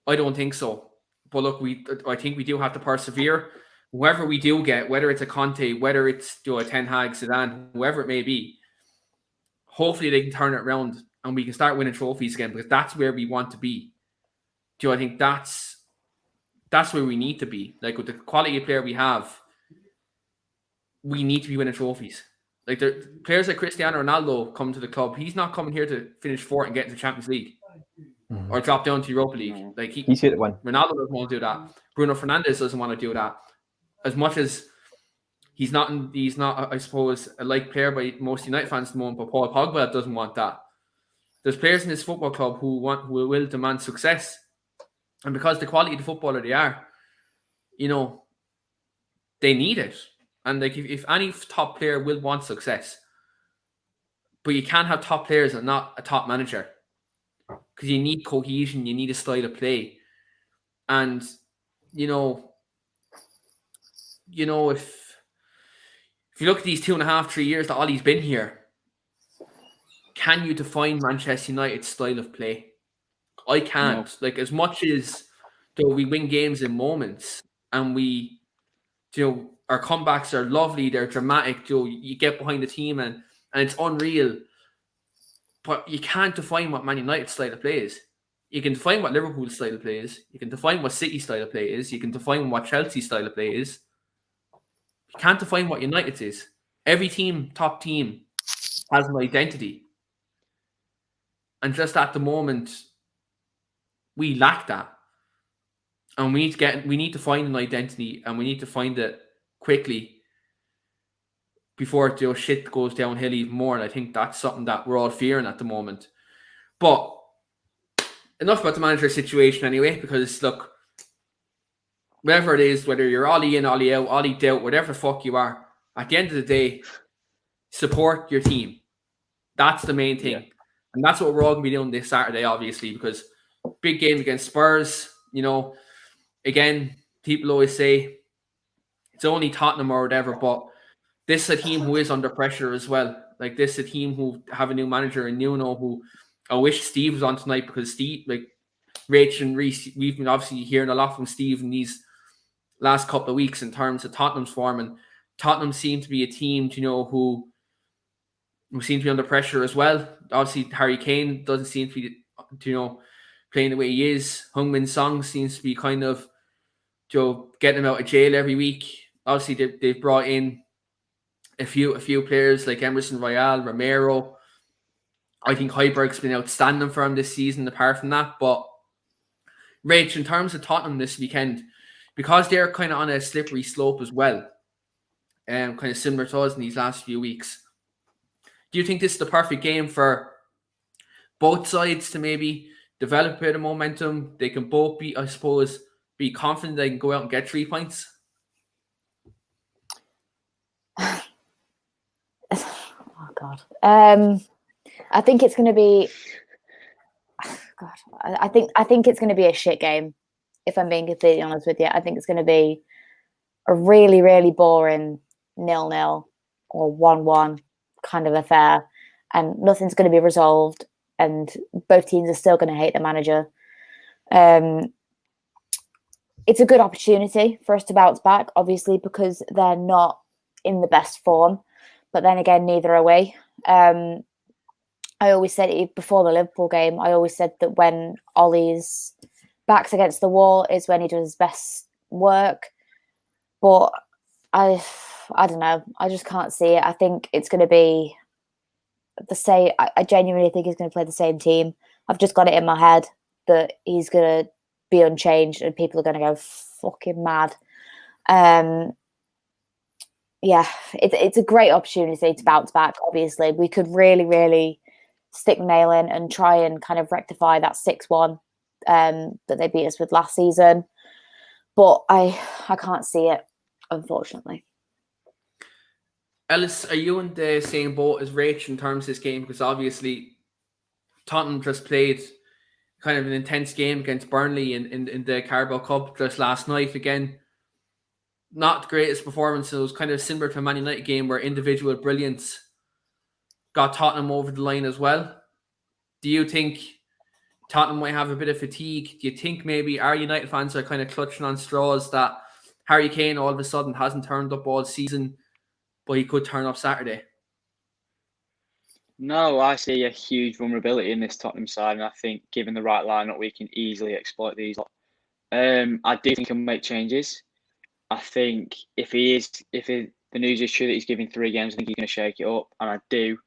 I don't think so. But look, I think we do have to persevere. Whoever we do get, whether it's a Conte, whether it's a Ten Hag, Zidane, whoever it may be, hopefully they can turn it around and we can start winning trophies again, because that's where we want to be. I think that's where we need to be. Like, with the quality of player we have, we need to be winning trophies. Like, players like Cristiano Ronaldo come to the club. He's not coming here to finish fourth and get into the Champions League or drop down to Europa League. Like, he's here to win. Ronaldo doesn't want to do that. Bruno Fernandes doesn't want to do that. As much as he's not, I suppose, a liked player by most United fans at the moment, but Paul Pogba doesn't want that. There's players in this football club who will demand success. And because the quality of the footballer they are, they need it. And like, if any top player will want success, but you can't have top players and not a top manager, because you need cohesion, you need a style of play. And, if you look at these 2.5, 3 years that Ollie's been here, can you define Manchester United's style of play? I can't. No. Like, as much as we win games in moments, and we, our comebacks are lovely, they're dramatic, you get behind the team and it's unreal, but you can't define what Man United's style of play is. You can define what Liverpool's style of play is. You can define what City's style of play is. You can define what Chelsea's style of play is. You can't define what United's is. Every top team has an identity. And just at the moment, we lack that. And we need to find an identity, and we need to find it quickly before shit goes downhill even more. And I think that's something that we're all fearing at the moment. But enough about the manager situation anyway, because look, whatever it is, whether you're Ollie in, Ollie out, Ollie out, whatever the fuck you are, at the end of the day, support your team. That's the main thing. Yeah. And that's what we're all going to be doing this Saturday, obviously, because big game against Spurs, again, people always say it's only Tottenham or whatever, but this is a team who is under pressure as well. Like, this is a team who have a new manager in Nuno, who I wish Steve was on tonight, because Steve, like Rach and Reece, we've been obviously hearing a lot from Steve in these last couple of weeks in terms of Tottenham's form, and Tottenham seem to be a team, who seem to be under pressure as well. Obviously, Harry Kane doesn't seem to be, playing the way he is. Heung-min Son seems to be kind of, getting him out of jail every week. Obviously, they've brought in a few players like Emerson Royale, Romero. I think Højbjerg's been outstanding for him this season, apart from that. But, Rach, in terms of Tottenham this weekend, because they're kind of on a slippery slope as well, kind of similar to us in these last few weeks, do you think this is the perfect game for both sides to maybe develop a bit of momentum? They can both be confident they can go out and get 3 points? Oh, God. I think it's going to be... God, I think it's going to be a shit game, if I'm being completely honest with you. I think it's going to be a really, really boring 0-0 or 1-1 kind of affair, and nothing's going to be resolved, and both teams are still going to hate the manager. It's a good opportunity for us to bounce back, obviously, because they're not in the best form, but then again, neither are we. I always said it before the Liverpool game, I always said that when Ollie's back's against the wall is when he does his best work. But I don't know. I just can't see it. I think it's going to be the same. I genuinely think he's going to play the same team. I've just got it in my head that he's going to be unchanged and people are going to go fucking mad. Yeah, it's a great opportunity to bounce back. Obviously, we could really, really stick the nail in and try and kind of rectify that 6-1 that they beat us with last season. But I can't see it, unfortunately. Ellis, are you in the same boat as Rach in terms of this game? Because obviously Tottenham just played kind of an intense game against Burnley in the Carabao Cup just last night. Again, not the greatest performance. It was kind of similar to a Man United game where individual brilliance got Tottenham over the line as well. Do you think Tottenham might have a bit of fatigue? Do you think maybe our United fans are kind of clutching on straws that Harry Kane all of a sudden hasn't turned up all season, but he could turn up Saturday? No, I see a huge vulnerability in this Tottenham side, and I think given the right lineup, we can easily exploit these. I do think he'll make changes. I think if the news is true that he's giving 3 games, I think he's going to shake it up, and I do.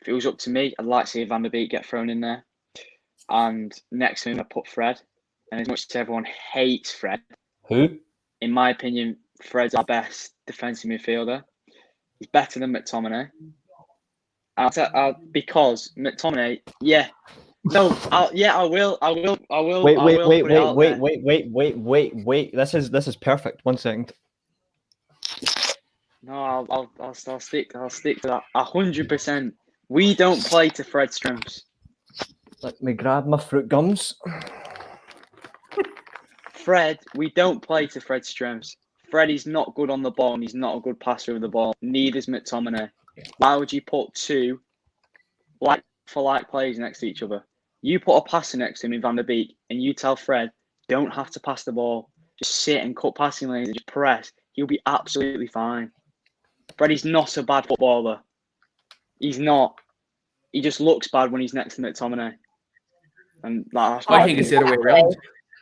If it was up to me, I'd like to see Van der Beek get thrown in there. And next to him, I put Fred. And as much as everyone hates Fred, Who? in my opinion, Fred's our best defensive midfielder. He's better than McTominay. Because McTominay, yeah. No, I will. Wait. This is perfect. 1 second. No, I'll stick to that 100%. We don't play to Fred's strengths. Let me grab my fruit gums. We don't play to Fred's strengths. Fred is not good on the ball and he's not a good passer of the ball. Neither's McTominay. Why would you put 2 like players next to each other? You put a passer next to him in Van der Beek and you tell Fred, don't have to pass the ball. Just sit and cut passing lanes and just press. He'll be absolutely fine. Freddie's not a bad footballer. He's not. He just looks bad when he's next to McTominay. And that's I think it's the other way around.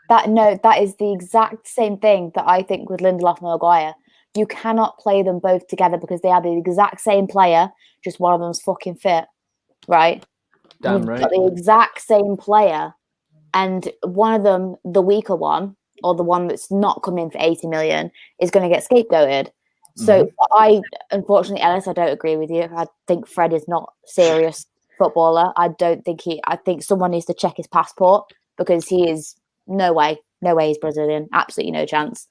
That is the exact same thing that I think with Lindelof and Maguire. You cannot play them both together because they are the exact same player, just one of them's fucking fit, right? Damn You've right. got the exact same player, and one of them, the weaker one, or the one that's not coming in for 80 million, is going to get scapegoated. So I, unfortunately, Ellis, I don't agree with you. I think Fred is not a serious footballer. I think someone needs to check his passport because he is no way he's Brazilian. Absolutely no chance.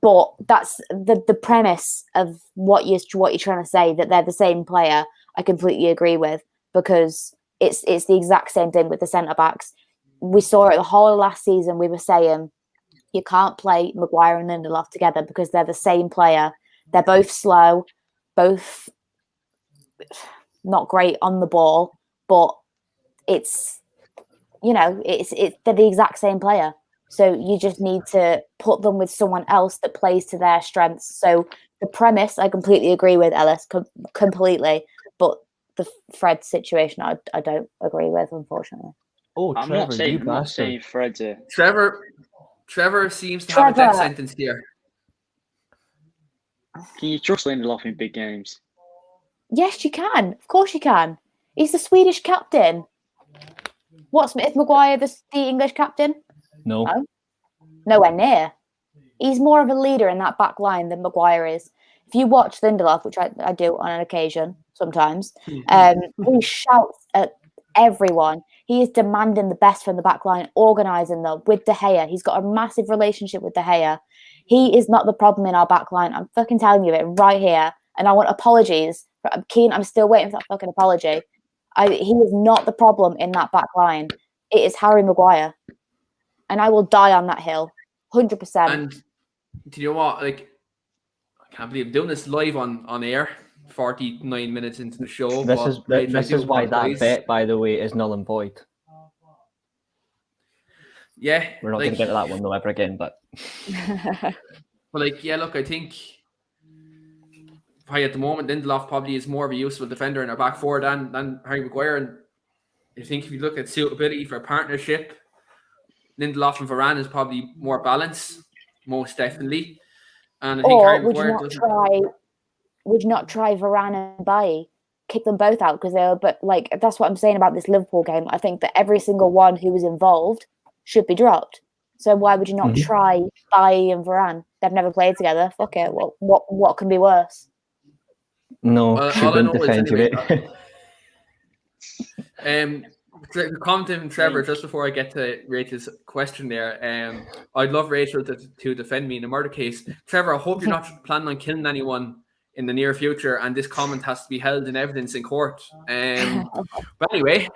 But that's the premise of what you're trying to say, that they're the same player. I completely agree with, because it's the exact same thing with the centre backs. We saw it the whole of last season. We were saying you can't play Maguire and Lindelof together because they're the same player. They're both slow, both not great on the ball, but they're the exact same player. So you just need to put them with someone else that plays to their strengths. So the premise, I completely agree with Ellis, completely. But the Fred situation, I don't agree with, unfortunately. Oh, I'm not saying Fred's a... Trevor seems to have a death sentence here. Can you trust Lindelof in big games? Yes, you can. Of course you can. He's the Swedish captain. What's Smith Maguire the English captain? No. Nowhere near. He's more of a leader in that back line than Maguire is. If you watch Lindelof, which I do on an occasion sometimes, he shouts at everyone. He is demanding the best from the back line, organising them with De Gea. He's got a massive relationship with De Gea. He is not the problem in our back line. I'm fucking telling you it right here. And I want apologies. Keane, I'm still waiting for that fucking apology. He is not the problem in that back line. It is Harry Maguire. And I will die on that hill. 100%. And do you know what? Like, I can't believe I'm doing this live on air, 49 minutes into the show. This is why that bet, by the way, is null and void. Yeah. We're not going to get to that one though ever again, but... But I think at the moment, Lindelof probably is more of a useful defender in our back four than Harry Maguire. And I think if you look at suitability for a partnership, Lindelof and Varane is probably more balanced, most definitely. And I think Harry Maguire would you not try Varane and Bailly? Kick them both out because that's what I'm saying about this Liverpool game. I think that every single one who was involved should be dropped. So why would you not try Bailly and Varane? They've never played together. Fuck it. What can be worse? No, she didn't defend you, mate. Commenting Trevor, just before I get to Rachel's question there, I'd love Rachel to defend me in a murder case. Trevor, I hope you're not planning on killing anyone in the near future, and this comment has to be held in evidence in court. But anyway,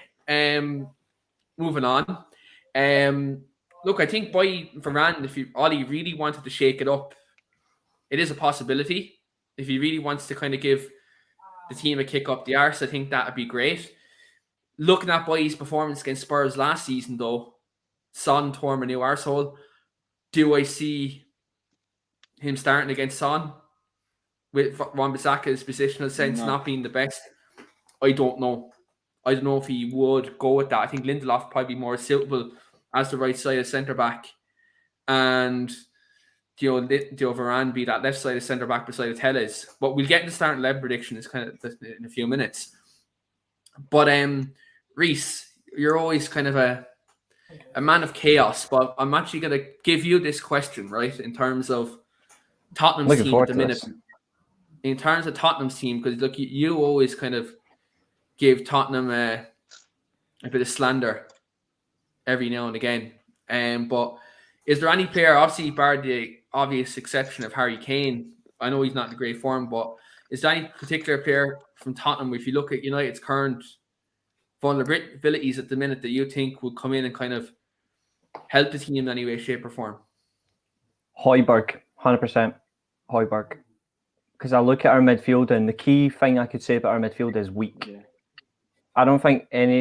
moving on. Look, I think by Varane, if Ollie really wanted to shake it up, it is a possibility. If he really wants to kind of give the team a kick up the arse, I think that would be great. Looking at Boy's performance against Spurs last season, though, Son tore him a new arsehole. Do I see him starting against Son with Wan-Bissaka's positional sense not being the best? I don't know. I don't know if he would go with that. I think Lindelof probably be more suitable as the right side of centre back, and Varane be that left side of centre back beside Telles. But we'll get into starting 11 predictions kind of in a few minutes. But Reese, you're always kind of a man of chaos, but I'm actually going to give you this question, right, in terms of Tottenham's team at the minute. In terms of Tottenham's team, because look, you always kind of give Tottenham a bit of slander every now and again. But is there any player, obviously bar the obvious exception of Harry Kane, I know he's not in great form, but is there any particular player from Tottenham, if you look at United's current vulnerabilities at the minute, that you think would come in and kind of help the team in any way, shape or form? Højbjerg, 100% Højbjerg. Because I look at our midfield, and the key thing I could say about our midfield is weak. Yeah. I don't think and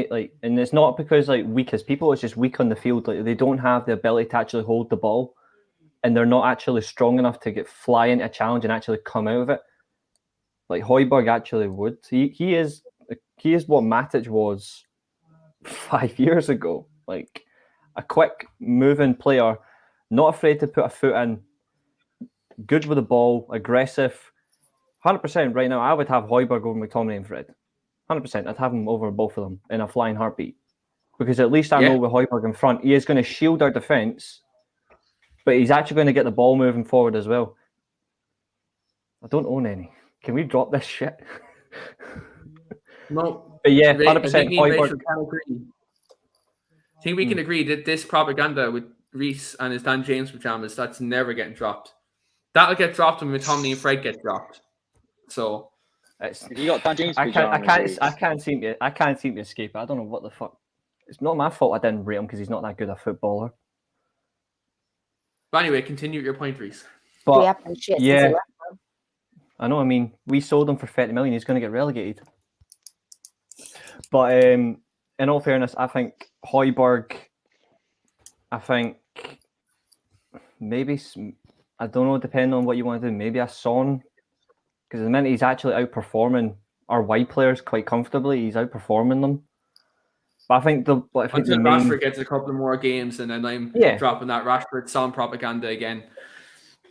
it's not because weak as people, it's just weak on the field. They don't have the ability to actually hold the ball, and they're not actually strong enough to fly into a challenge and actually come out of it. Højbjerg actually would. He is what Matic was 5 years ago. A quick moving player, not afraid to put a foot in, good with the ball, aggressive. 100% right now, I would have Højbjerg over McTominay and Fred. 100%. I'd have him over both of them in a flying heartbeat. Because at least I know with Højbjerg in front, he is going to shield our defence, but he's actually going to get the ball moving forward as well. I don't own any. Can we drop this shit? No. But yeah, 100% Højbjerg. I think we can agree that this propaganda with Reese and his Dan James pajamas, that's never getting dropped. That'll get dropped when Tommy and Fred get dropped. So you got Dan James pajamas. I can't seem to escape it. I don't know what the fuck. It's not my fault I didn't rate him because he's not that good a footballer. But anyway, continue your point, Reese. But yeah, I know. I mean, we sold him for 30 million. He's going to get relegated. But in all fairness, I think Højbjerg. I think maybe, I don't know, depending on what you want to do, maybe a Son. Because at the minute he's actually outperforming our wide players quite comfortably. He's outperforming them. But I think until Rashford gets a couple more games, and then I'm dropping that Rashford Son propaganda again.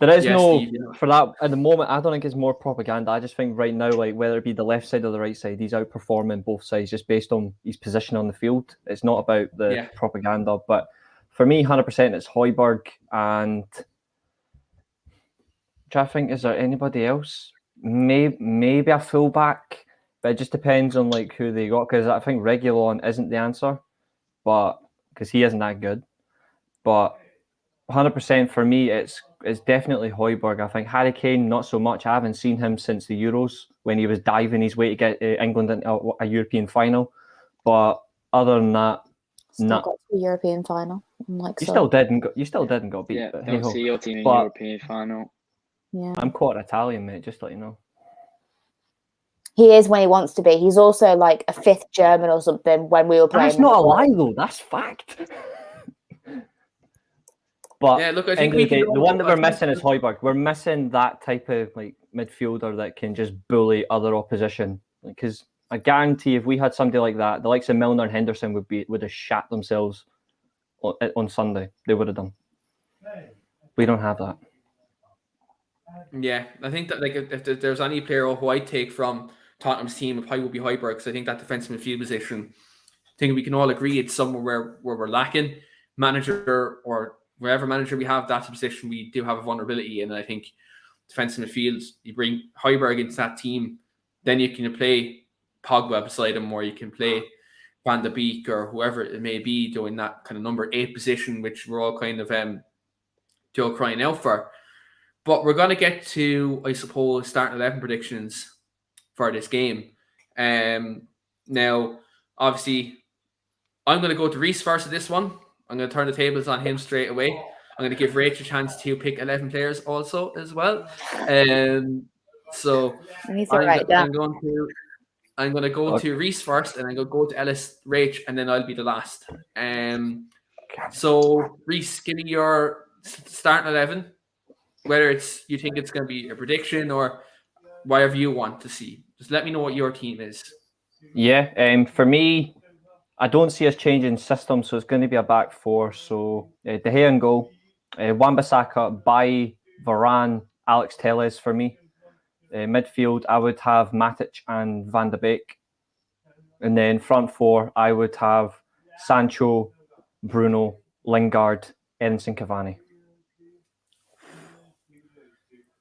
There is for that at the moment. I don't think it's more propaganda. I just think right now, whether it be the left side or the right side, he's outperforming both sides just based on his position on the field. It's not about the propaganda. But for me, 100% it's Højbjerg, and I think, is there anybody else? Maybe a fullback, but it just depends on who they got. Because I think Reguilon isn't the answer, but because he isn't that good. But 100% for me, it's definitely Højbjerg. I think Harry Kane, not so much. I haven't seen him since the Euros when he was diving his way to get England into a European final. But other than that, got to the European final. You still didn't got beat. Yeah, don't see your team in the European final. Yeah, I'm quarter Italian, mate. Just to let you know. He is when he wants to be. He's also a fifth German or something when we were playing. That's not a lie, though. That's fact. But yeah, look, I think the one that we're missing is Højbjerg. We're missing that type of midfielder that can just bully other opposition. Because I guarantee if we had somebody like that, the likes of Milner and Henderson would have shat themselves on Sunday. They would have done. We don't have that. Yeah, I think that if there's any player who I take from Tottenham's team, it probably would be Højbjerg, because I think that defensive midfield position, I think we can all agree it's somewhere where we're lacking. Manager or wherever manager we have, that's a position we do have a vulnerability in. And I think defensive midfield, you bring Højbjerg into that team, then you can play Pogba beside him, or you can play Van de Beek or whoever it may be doing that kind of number 8 position, which we're all kind of crying out for. But we're going to get to, I suppose, starting 11 predictions for this game. Now, obviously, I'm going to go to Reese first of this one. I'm going to turn the tables on him straight away. I'm going to give Rach a chance to pick 11 players also as well. So I'm going to go to Reese first, and I'm going to go to Ellis, Rach, and then I'll be the last. So Reese, give me your starting 11, whether you think it's going to be a prediction or whatever you want to see. Just let me know what your team is. Yeah, for me, I don't see us changing system, so it's going to be a back four. So De Gea in goal, Wan-Bissaka, Bailly, Varane, Alex Telles for me. Midfield, I would have Matic and Van de Beek. And then front four, I would have Sancho, Bruno, Lingard, Edinson Cavani.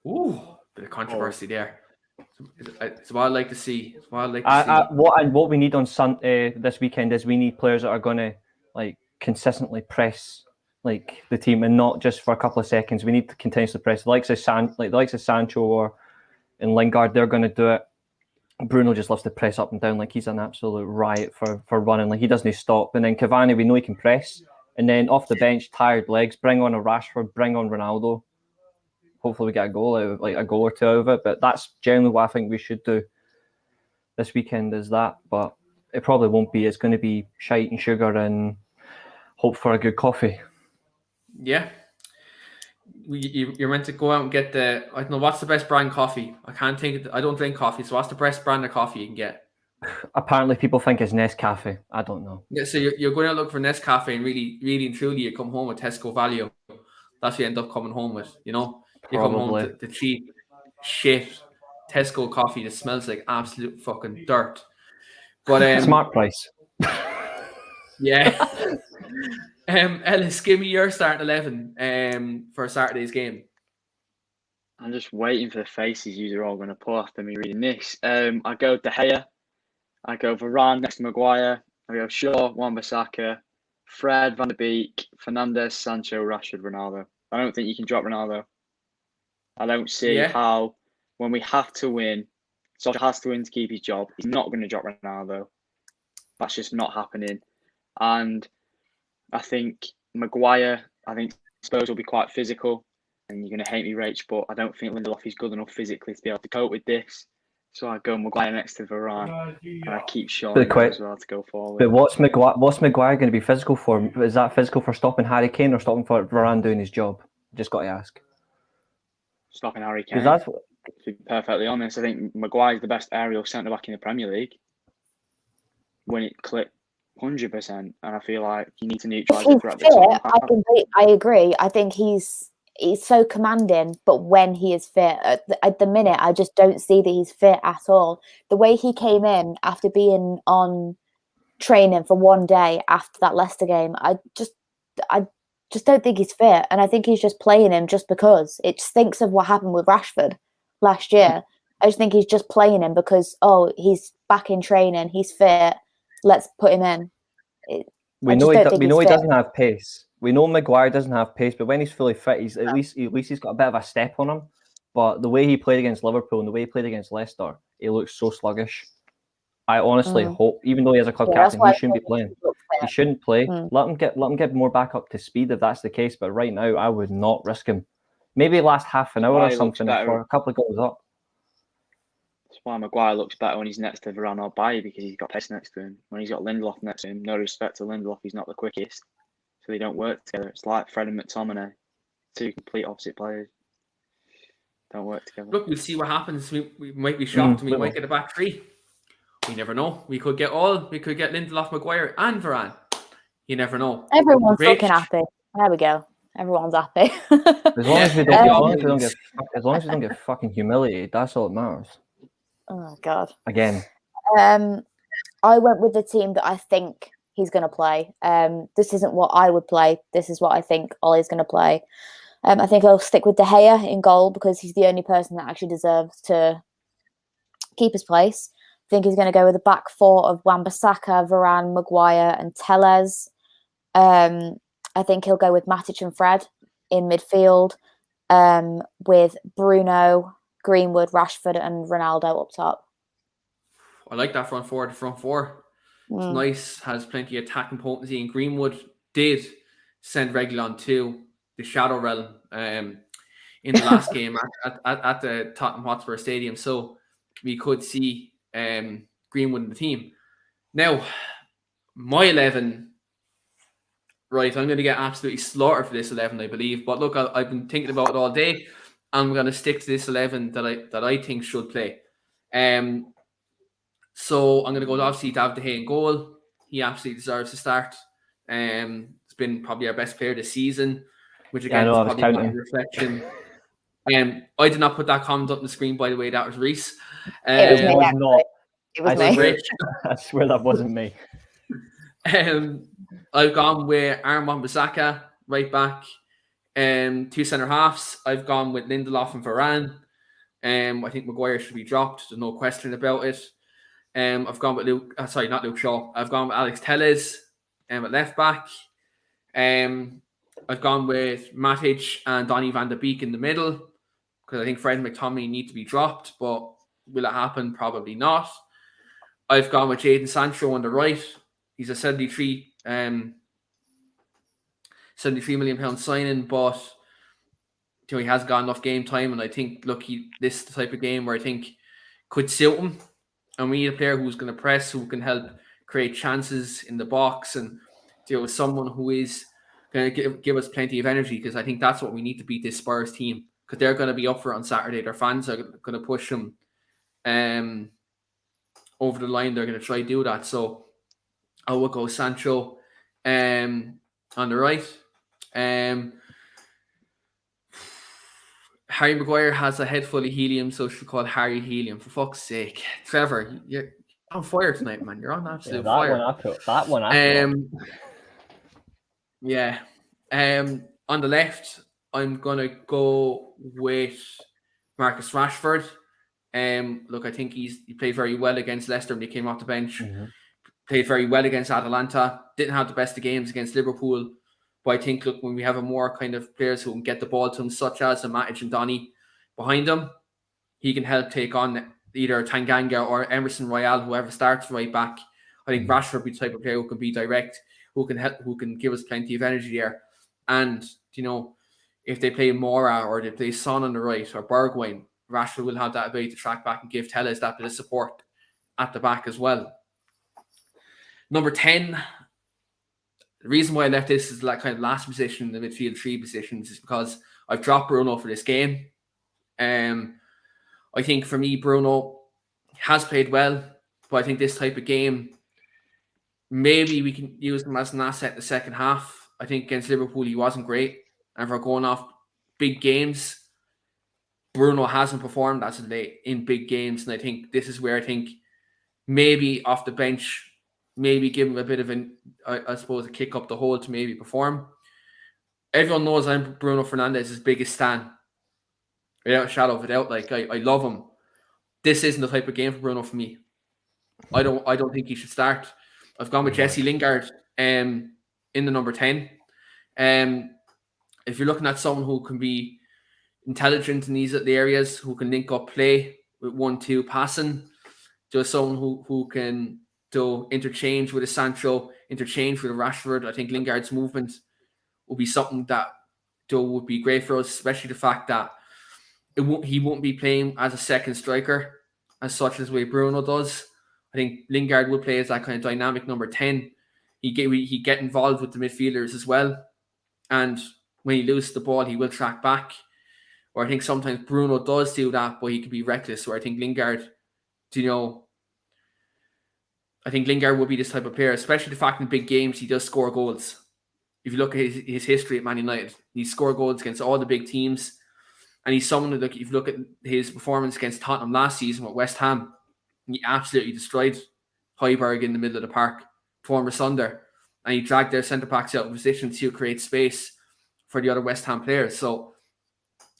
Ooh, bit of controversy there. It's what I'd like to see. It's what I'd like to see. What we need on this weekend is we need players that are going to consistently press the team, and not just for a couple of seconds. We need to continuously press. The likes of Sancho and Lingard, they're going to do it. Bruno just loves to press up and down. He's an absolute riot for running. He doesn't stop. And then Cavani, we know he can press. And then off the bench, tired legs, bring on a Rashford, bring on Ronaldo. Hopefully we get a goal or two out of it. But that's generally what I think we should do this weekend is that. But it probably won't be. It's going to be shite and sugar and hope for a good coffee. Yeah. You're meant to go out and get I don't know, what's the best brand coffee? I don't drink coffee, so what's the best brand of coffee you can get? Apparently people think it's Nescafe. I don't know. Yeah, so you're going to look for Nescafe, and really, really and truly you come home with Tesco Value. That's what you end up coming home with, you know? You come home with the cheap shit Tesco coffee that smells like absolute fucking dirt. But smart price. Yeah. Ellis, give me your starting 11 for Saturday's game. I'm just waiting for the faces you're all going to pull after me reading this. I go De Gea. I go Varane next to Maguire. I go Shaw, Wan-Bissaka, Fred, Van de Beek, Fernandes, Sancho, Rashford, Ronaldo. I don't think you can drop Ronaldo. I don't see how, when we have to win, Solskjaer has to win to keep his job. He's not going to drop Ronaldo. That's just not happening. And I think Maguire, Spurs will be quite physical, and you're going to hate me, Rach, but I don't think Lindelof is good enough physically to be able to cope with this. So I go Maguire next to Varane, and I keep Shaw as well to go forward. But what's Maguire going to be physical for? Is that physical for stopping Harry Kane or stopping for Varane doing his job? Just got to ask. Stopping Harry Kane. To be perfectly honest, I think Maguire's the best aerial centre-back in the Premier League. When it clicked 100%, and I feel like you need to neutralise the threat. I agree. I think he's so commanding, but when he is fit, at the minute, I just don't see that he's fit at all. The way he came in after being on training for one day after that Leicester game, I just don't think he's fit, and I think he's just playing him just because. It stinks of what happened with Rashford last year. I just think he's just playing him because he's back in training, he's fit. Let's put him in. We know he doesn't have pace. We know Maguire doesn't have pace, but when he's fully fit, at least he's got a bit of a step on him. But the way he played against Liverpool and the way he played against Leicester, he looks so sluggish. I honestly hope, even though he has a club captain, he shouldn't be playing. He shouldn't play. Let him get more back up to speed if that's the case. But right now, I would not risk him. Maybe last half an hour or something for a couple of goals up. That's why Maguire looks better when he's next to Varane or Bailly, because he's got pace next to him. When he's got Lindelof next to him, no respect to Lindelof, he's not the quickest. So they don't work together. It's like Fred and McTominay, two complete opposite players. Don't work together. Look, we'll see what happens. We might be shocked. We might get a back three. We never know. We could get Lindelof, Maguire, and Varane. You never know. Everyone's looking happy. There we go. Everyone's happy. As long as we don't get fucking humiliated, that's all that matters. Oh God. Again. I went with the team that I think he's going to play. This isn't what I would play. This is what I think Ollie's going to play. I think I'll stick with De Gea in goal because he's the only person that actually deserves to keep his place. think he's going to go with a back four of Wan-Bissaka, Varane, Maguire and Telles. I think he'll go with Matic and Fred in midfield, with Bruno, Greenwood, Rashford and Ronaldo up top. I like that front four. The front four, it's nice, has plenty of attacking potency, and Greenwood did send Reguilon to the Shadow Realm in the last game at the Tottenham Hotspur Stadium. So we could see Greenwood in the team. Now, my 11, right, I'm going to get absolutely slaughtered for this 11, I believe. But look, I've been thinking about it all day. I'm going to stick to this 11 that I think should play. So I'm going to go to, obviously, David De Gea in goal. He absolutely deserves to start. It's been probably our best player this season, which again is probably not a reflection. I did not put that comment up on the screen, by the way. That was Reese. It was me, not. It was me. I swear that wasn't me. I've gone with Aaron Wan-Bissaka, right back. 2 centre halves. I've gone with Lindelof and Varane. I think Maguire should be dropped. There's no question about it. I've gone with not Luke Shaw. I've gone with Alex Telles at left back. I've gone with Matic and Donny van de Beek in the middle, because I think Fred and McTominay need to be dropped, but will it happen? Probably not. I've gone with Jadon Sancho on the right. He's a 73 million signing, but he has got enough game time, and I think, look, this is the type of game where I think could suit him, and we need a player who's going to press, who can help create chances in the box, and someone who is going to give us plenty of energy, because I think that's what we need to beat this Spurs team, because they're going to be up for it on Saturday. Their fans are going to push them over the line. They're going to try to do that. So I will go Sancho on the right. Harry Maguire has a head full of helium, so should call Harry Helium. For fuck's sake. Trevor, you're on fire tonight, man. You're on absolute fire. That one I put. Yeah. On the left, I'm gonna go with Marcus Rashford. Look, I think he played very well against Leicester when he came off the bench. Mm-hmm. Played very well against Atalanta. Didn't have the best of games against Liverpool. But I think, look, when we have a more kind of players who can get the ball to him, such as Matic and Donny behind him, he can help take on either Tanganga or Emerson Royale, whoever starts right back. I think Rashford will be the type of player who can be direct, who can help, who can give us plenty of energy there. And, if they play Mora or they play Son on the right or Bergwijn, Rashford will have that ability to track back and give Telles that bit of support at the back as well. Number 10, the reason why I left this is like kind of last position in the midfield 3 positions is because I've dropped Bruno for this game. I think for me, Bruno has played well, but I think this type of game, maybe we can use him as an asset in the second half. I think against Liverpool, he wasn't great. And if we're going off big games, Bruno hasn't performed as of late in big games. And I think this is where I think maybe off the bench, maybe give him a bit of a kick up the hole to maybe perform. Everyone knows I'm Bruno Fernandez's biggest stan. Without a shadow of a doubt. Like, I love him. This isn't the type of game for Bruno for me. I don't think he should start. I've gone with Jesse Lingard in the number 10. If you're looking at someone who can be intelligent in these areas, who can link up play with 1-2 passing, just someone who can do interchange with a Sancho, interchange with a Rashford. I think Lingard's movement will be something that would be great for us, especially the fact that he won't be playing as a second striker as such as the way Bruno does. I think Lingard will play as that kind of dynamic number 10. He get involved with the midfielders as well. And when he loses the ball, he will track back. Or I think sometimes Bruno does do that, but he can be reckless. Or I think Lingard, I think Lingard will be this type of player, especially the fact in big games he does score goals. If you look at his history at Man United, he scored goals against all the big teams. And he's someone that, if you look at his performance against Tottenham last season with West Ham, he absolutely destroyed Højbjerg in the middle of the park, former asunder, and he dragged their centre-backs out of position to create space for the other West Ham players. So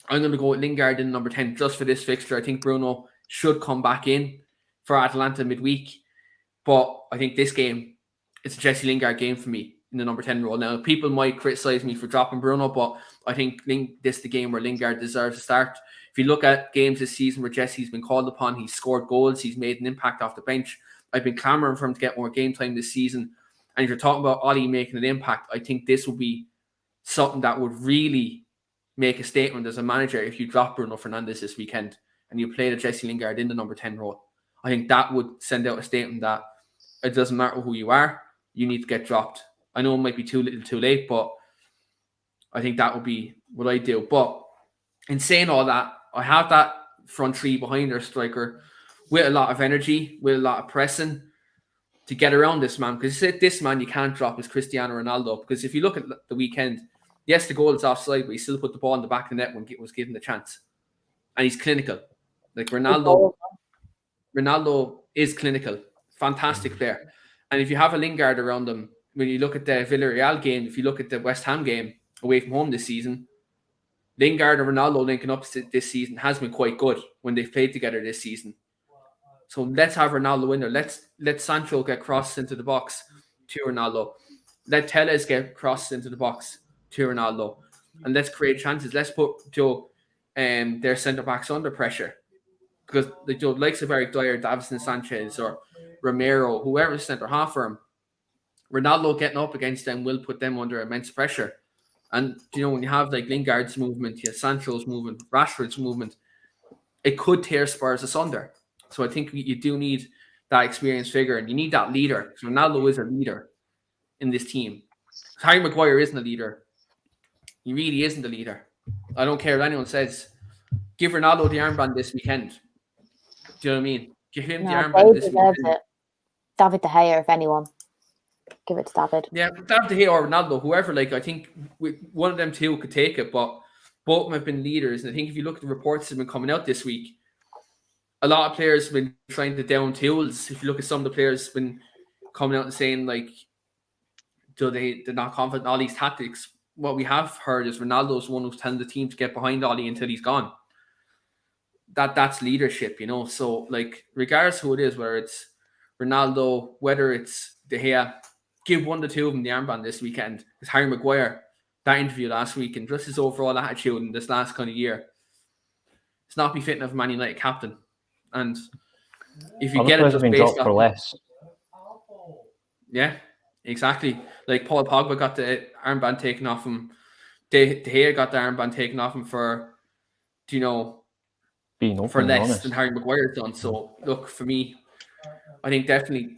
I'm going to go with Lingard in number 10 just for this fixture. I think Bruno should come back in for Atalanta midweek. But I think this game, it's a Jesse Lingard game for me in the number 10 role. Now, people might criticise me for dropping Bruno, but I think this is the game where Lingard deserves to start. If you look at games this season where Jesse's been called upon, he's scored goals, he's made an impact off the bench. I've been clamouring for him to get more game time this season. And if you're talking about Ollie making an impact, I think this will be something that would really make a statement as a manager if you drop Bruno Fernandes this weekend and you play the Jesse Lingard in the number 10 role. I think that would send out a statement that it doesn't matter who you are, you need to get dropped. I know it might be too little too late, but I think that would be what I do. But in saying all that, I have that front three behind their striker with a lot of energy, with a lot of pressing to get around this man. Because this man you can't drop is Cristiano Ronaldo. Because if you look at the weekend, yes, the goal is offside, but he still put the ball in the back of the net when he was given the chance. And he's clinical. Like Ronaldo is clinical. Fantastic player. And if you have a Lingard around him, when you look at the Villarreal game, if you look at the West Ham game away from home this season, Lingard and Ronaldo linking up this season has been quite good when they've played together this season. So let's have Ronaldo in there. Let Sancho get crossed into the box to Ronaldo. Let Telles get crossed into the box to Ronaldo. And let's create chances. Let's put their centre-backs under pressure. Because the likes of Eric Dyer, Davison Sanchez, or Romero, whoever's centre-half for him, Ronaldo getting up against them will put them under immense pressure. And, when you have like Lingard's movement, Sancho's movement, Rashford's movement, it could tear Spurs asunder. So I think you do need that experienced figure, and you need that leader. So Ronaldo is a leader in this team. Harry Maguire isn't a leader. He really isn't a leader. I don't care what anyone says. Give Ronaldo the armband this weekend. Do you know what I mean? Give him the armband this weekend. It. David De Gea, if anyone. Give it to David. Yeah, David De Gea or Ronaldo, whoever. Like, I think one of them two could take it, but both of them have been leaders. And I think if you look at the reports that have been coming out this week, a lot of players have been trying to down tools. If you look at some of the players have been coming out and saying, like, they're not confident in Ollie's tactics. What we have heard is Ronaldo's one who's telling the team to get behind Ollie until he's gone. That's leadership, So, like, regardless who it is, whether it's Ronaldo, whether it's De Gea, give one to two of them the armband this weekend. Because Harry Maguire, that interview last week, and just his overall attitude in this last kind of year, it's not befitting of a Man United captain. And if you get it just based for less. Yeah, exactly. Like Paul Pogba got the armband taken off him. De Gea got the armband taken off him for, being for less than Harry Maguire's done. So look, for me, I think definitely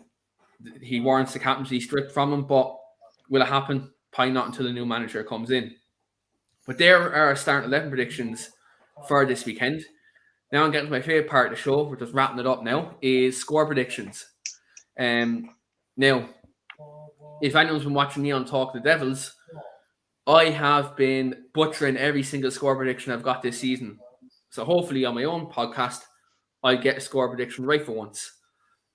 he warrants the captaincy stripped from him, but will it happen? Probably not until the new manager comes in. But there are our starting 11 predictions for this weekend. Now I'm getting to my favourite part of the show. We're just wrapping it up now, is score predictions. Now, if anyone's been watching me on Talk the Devils, I have been butchering every single score prediction I've got this season. So hopefully on my own podcast, I get a score prediction right for once.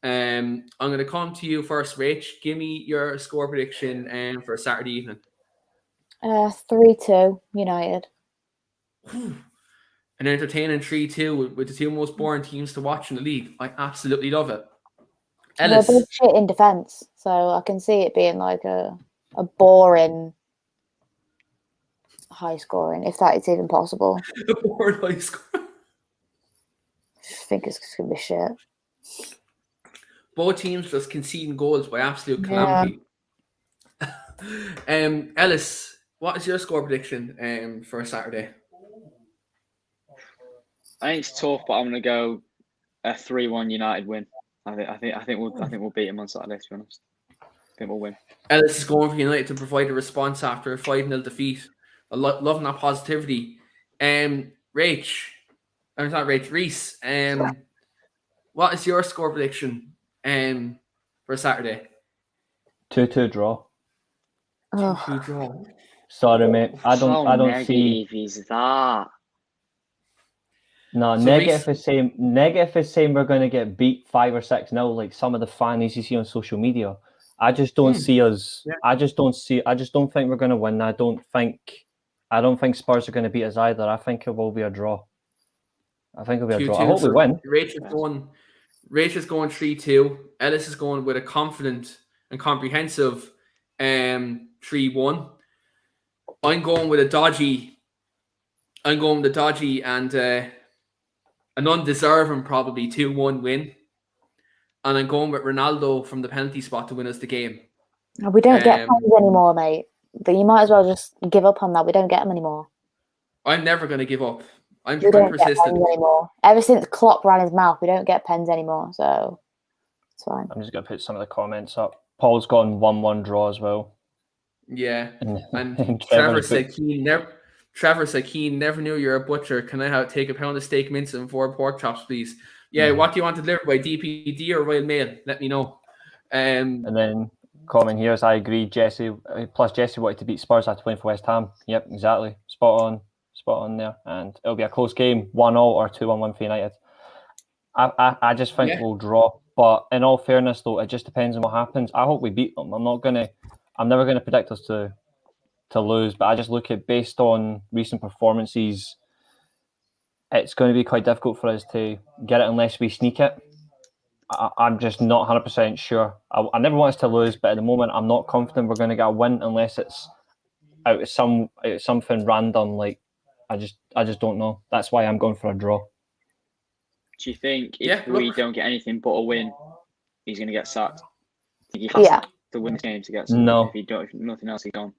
I'm going to come to you first, Rach. Give me your score prediction for Saturday evening. 3-2 United. An entertaining 3-2 with the two most boring teams to watch in the league. I absolutely love it. Ellis. They're both shit in defence, so I can see it being like a boring high scoring, if that is even possible. A boring high scoring. I just think it's going to be shit. Both teams just conceding goals by absolute calamity. Yeah. Ellis, what is your score prediction for Saturday? I think it's tough, but I'm going to go a 3-1 United win. I think we'll beat them on Saturday, to be honest. I think we'll win. Ellis is going for United to provide a response after a 5-0 defeat. Loving that positivity. Reese, what is your score prediction for Saturday? 2-2 draw. 2-2 draw. Sorry, mate. I don't see. Is that? No, so negative is saying we're going to get beat 5 or 6-0, like some of the fans you see on social media. I just don't see us. Yeah. I just don't think we're going to win. I don't think Spurs are going to beat us either. I think it will be a draw. I hope we win. Rachel's going 3-2. Ellis is going with a confident and comprehensive 3-1. I'm going with a dodgy and an undeserving probably 2-1 win. And I'm going with Ronaldo from the penalty spot to win us the game. We don't get pens anymore, mate. But you might as well just give up on that. We don't get them anymore. I'm never going to give up. I'm We don't get persistent. pens anymore. Ever since Klopp ran his mouth, we don't get pens anymore. So it's fine. I'm just going to put some of the comments up. Paul's gone 1-1 draw as well. Yeah. And Trevor said Keane never knew you're a butcher. Can I take a pound of steak mince and 4 pork chops, please? Yeah, What do you want to deliver by DPD or Royal Mail? Let me know. And then comment here is I agree. Jesse wanted to beat Spurs after playing for West Ham. Yep, exactly. Spot on there. And it'll be a close game, 1-0 or 2-1 for United. I just think we'll draw. But in all fairness, though, it just depends on what happens. I hope we beat them. I'm never gonna predict us to lose, but I just look at based on recent performances, it's going to be quite difficult for us to get it unless we sneak it. I'm just not 100% sure. I never want us to lose, but at the moment, I'm not confident we're going to get a win unless it's out of something random. Like I just don't know. That's why I'm going for a draw. Do you think if we don't get anything but a win, he's going to get sacked? He has to win this game to get sacked. No. If nothing else, he's gone.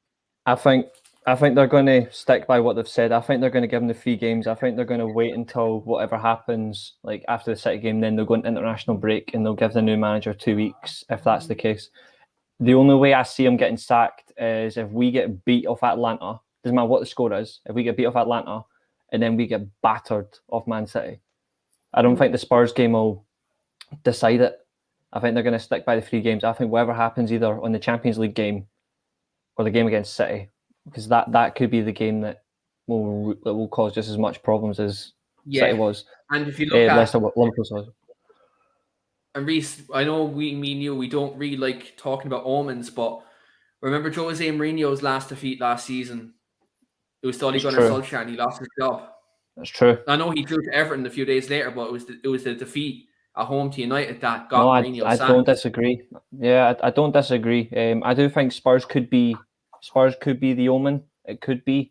I think they're going to stick by what they've said. I think they're going to give him the 3 games. I think they're going to wait until whatever happens, like after the City game, then they'll go into international break and they'll give the new manager 2 weeks, if that's the case. The only way I see him getting sacked is if we get beat off Atlanta. Doesn't matter what the score is. If we get beat off Atlanta and then we get battered off Man City, I don't think the Spurs game will decide it. I think they're going to stick by the 3 games. I think whatever happens either on the Champions League game or the game against City, because that could be the game that will cause just as much problems as City was. And if you look at Leicester, Liverpool was. And Reece, I know me and you, we don't really like talking about omens, but remember Jose Mourinho's last defeat last season? It was Ole Gunnar Solskjaer and he lost his job. That's true. I know he drew to Everton a few days later, but it was the defeat at home to United that got Mourinho sacked. I don't disagree. Yeah, I don't disagree. I do think Spurs could be the omen. It could be.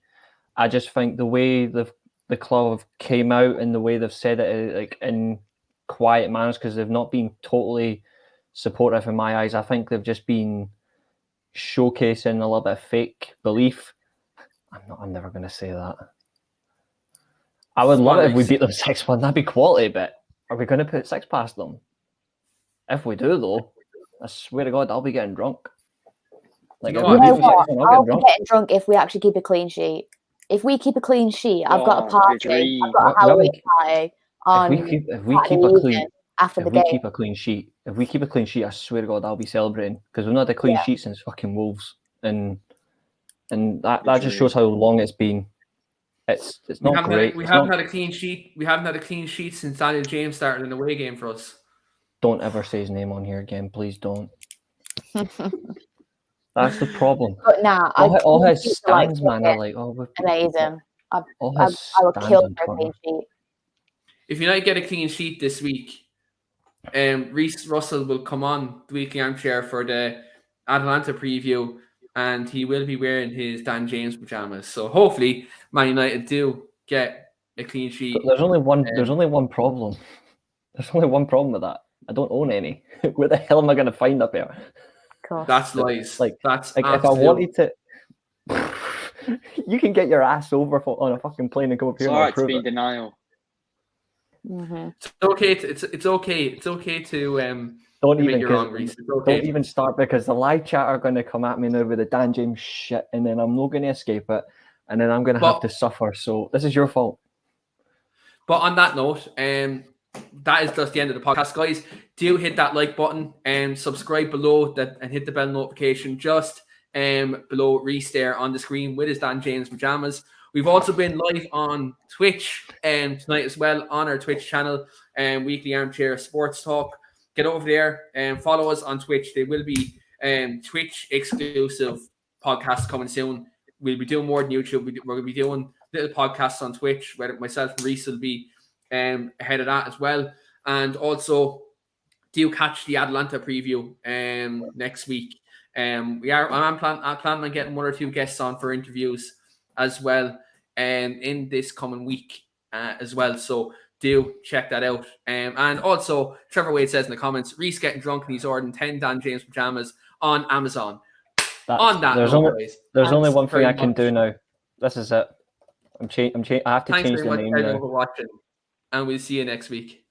I just think the way the club came out and the way they've said it, like in quiet manners, because they've not been totally supportive in my eyes. I think they've just been showcasing a little bit of fake belief. I'm never going to say that. I would love it if we beat them 6-1. That'd be quality, but are we going to put 6 past them? If we do, though, I swear to God, I'll be getting drunk. Like, you know what? I'll be getting drunk if we actually keep a clean sheet. If we keep a clean sheet, I've got a party. I've got a Halloween party on if we keep a clean after the game. If we keep a clean sheet, I swear to God, I'll be celebrating because we've not had a clean sheet since fucking Wolves, and that just shows how long it's been. It's not great. We haven't had a clean sheet. We haven't had a clean sheet since Daniel James started an away game for us. Don't ever say his name on here again, please don't. That's the problem. But nah, all his stands, man, are like, amazing. I will kill for a clean sheet. If United get a clean sheet this week, Reece Russell will come on the Weekly Armchair for the Atalanta preview, and he will be wearing his Dan James pajamas. So hopefully, Man United do get a clean sheet. There's only one. There's only one problem. There's only one problem with that. I don't own any. Where the hell am I going to find up here? That's lies. That's if I wanted to, you can get your ass over on a fucking plane and go up here. It's alright to be in denial. Mm-hmm. It's okay. It's okay. It's okay to don't even start because the live chat are going to come at me now with the Dan James shit, and then I'm not going to escape it, and then I'm going to have to suffer. So this is your fault. But on that note, that is just the end of the podcast, guys. Do hit that like button and subscribe below that, and hit the bell notification just below Reece there on the screen with his Dan James pajamas. We've also been live on Twitch tonight as well on our Twitch channel, Weekly Armchair Sports Talk. Get over there and follow us on Twitch. There will be Twitch exclusive podcasts coming soon. We'll be doing more than YouTube. We're going to be doing little podcasts on Twitch where myself and Reece will be ahead of that as well. And also do catch the Atalanta preview next week. I'm planning on getting one or two guests on for interviews as well in this coming week as well. So do check that out. And also, Trevor Wade says in the comments, Reece getting drunk and he's ordering 10 Dan James pajamas on Amazon. There's only one thing I can do now. This is it. I have to change the name now. Thanks very much for watching, and we'll see you next week.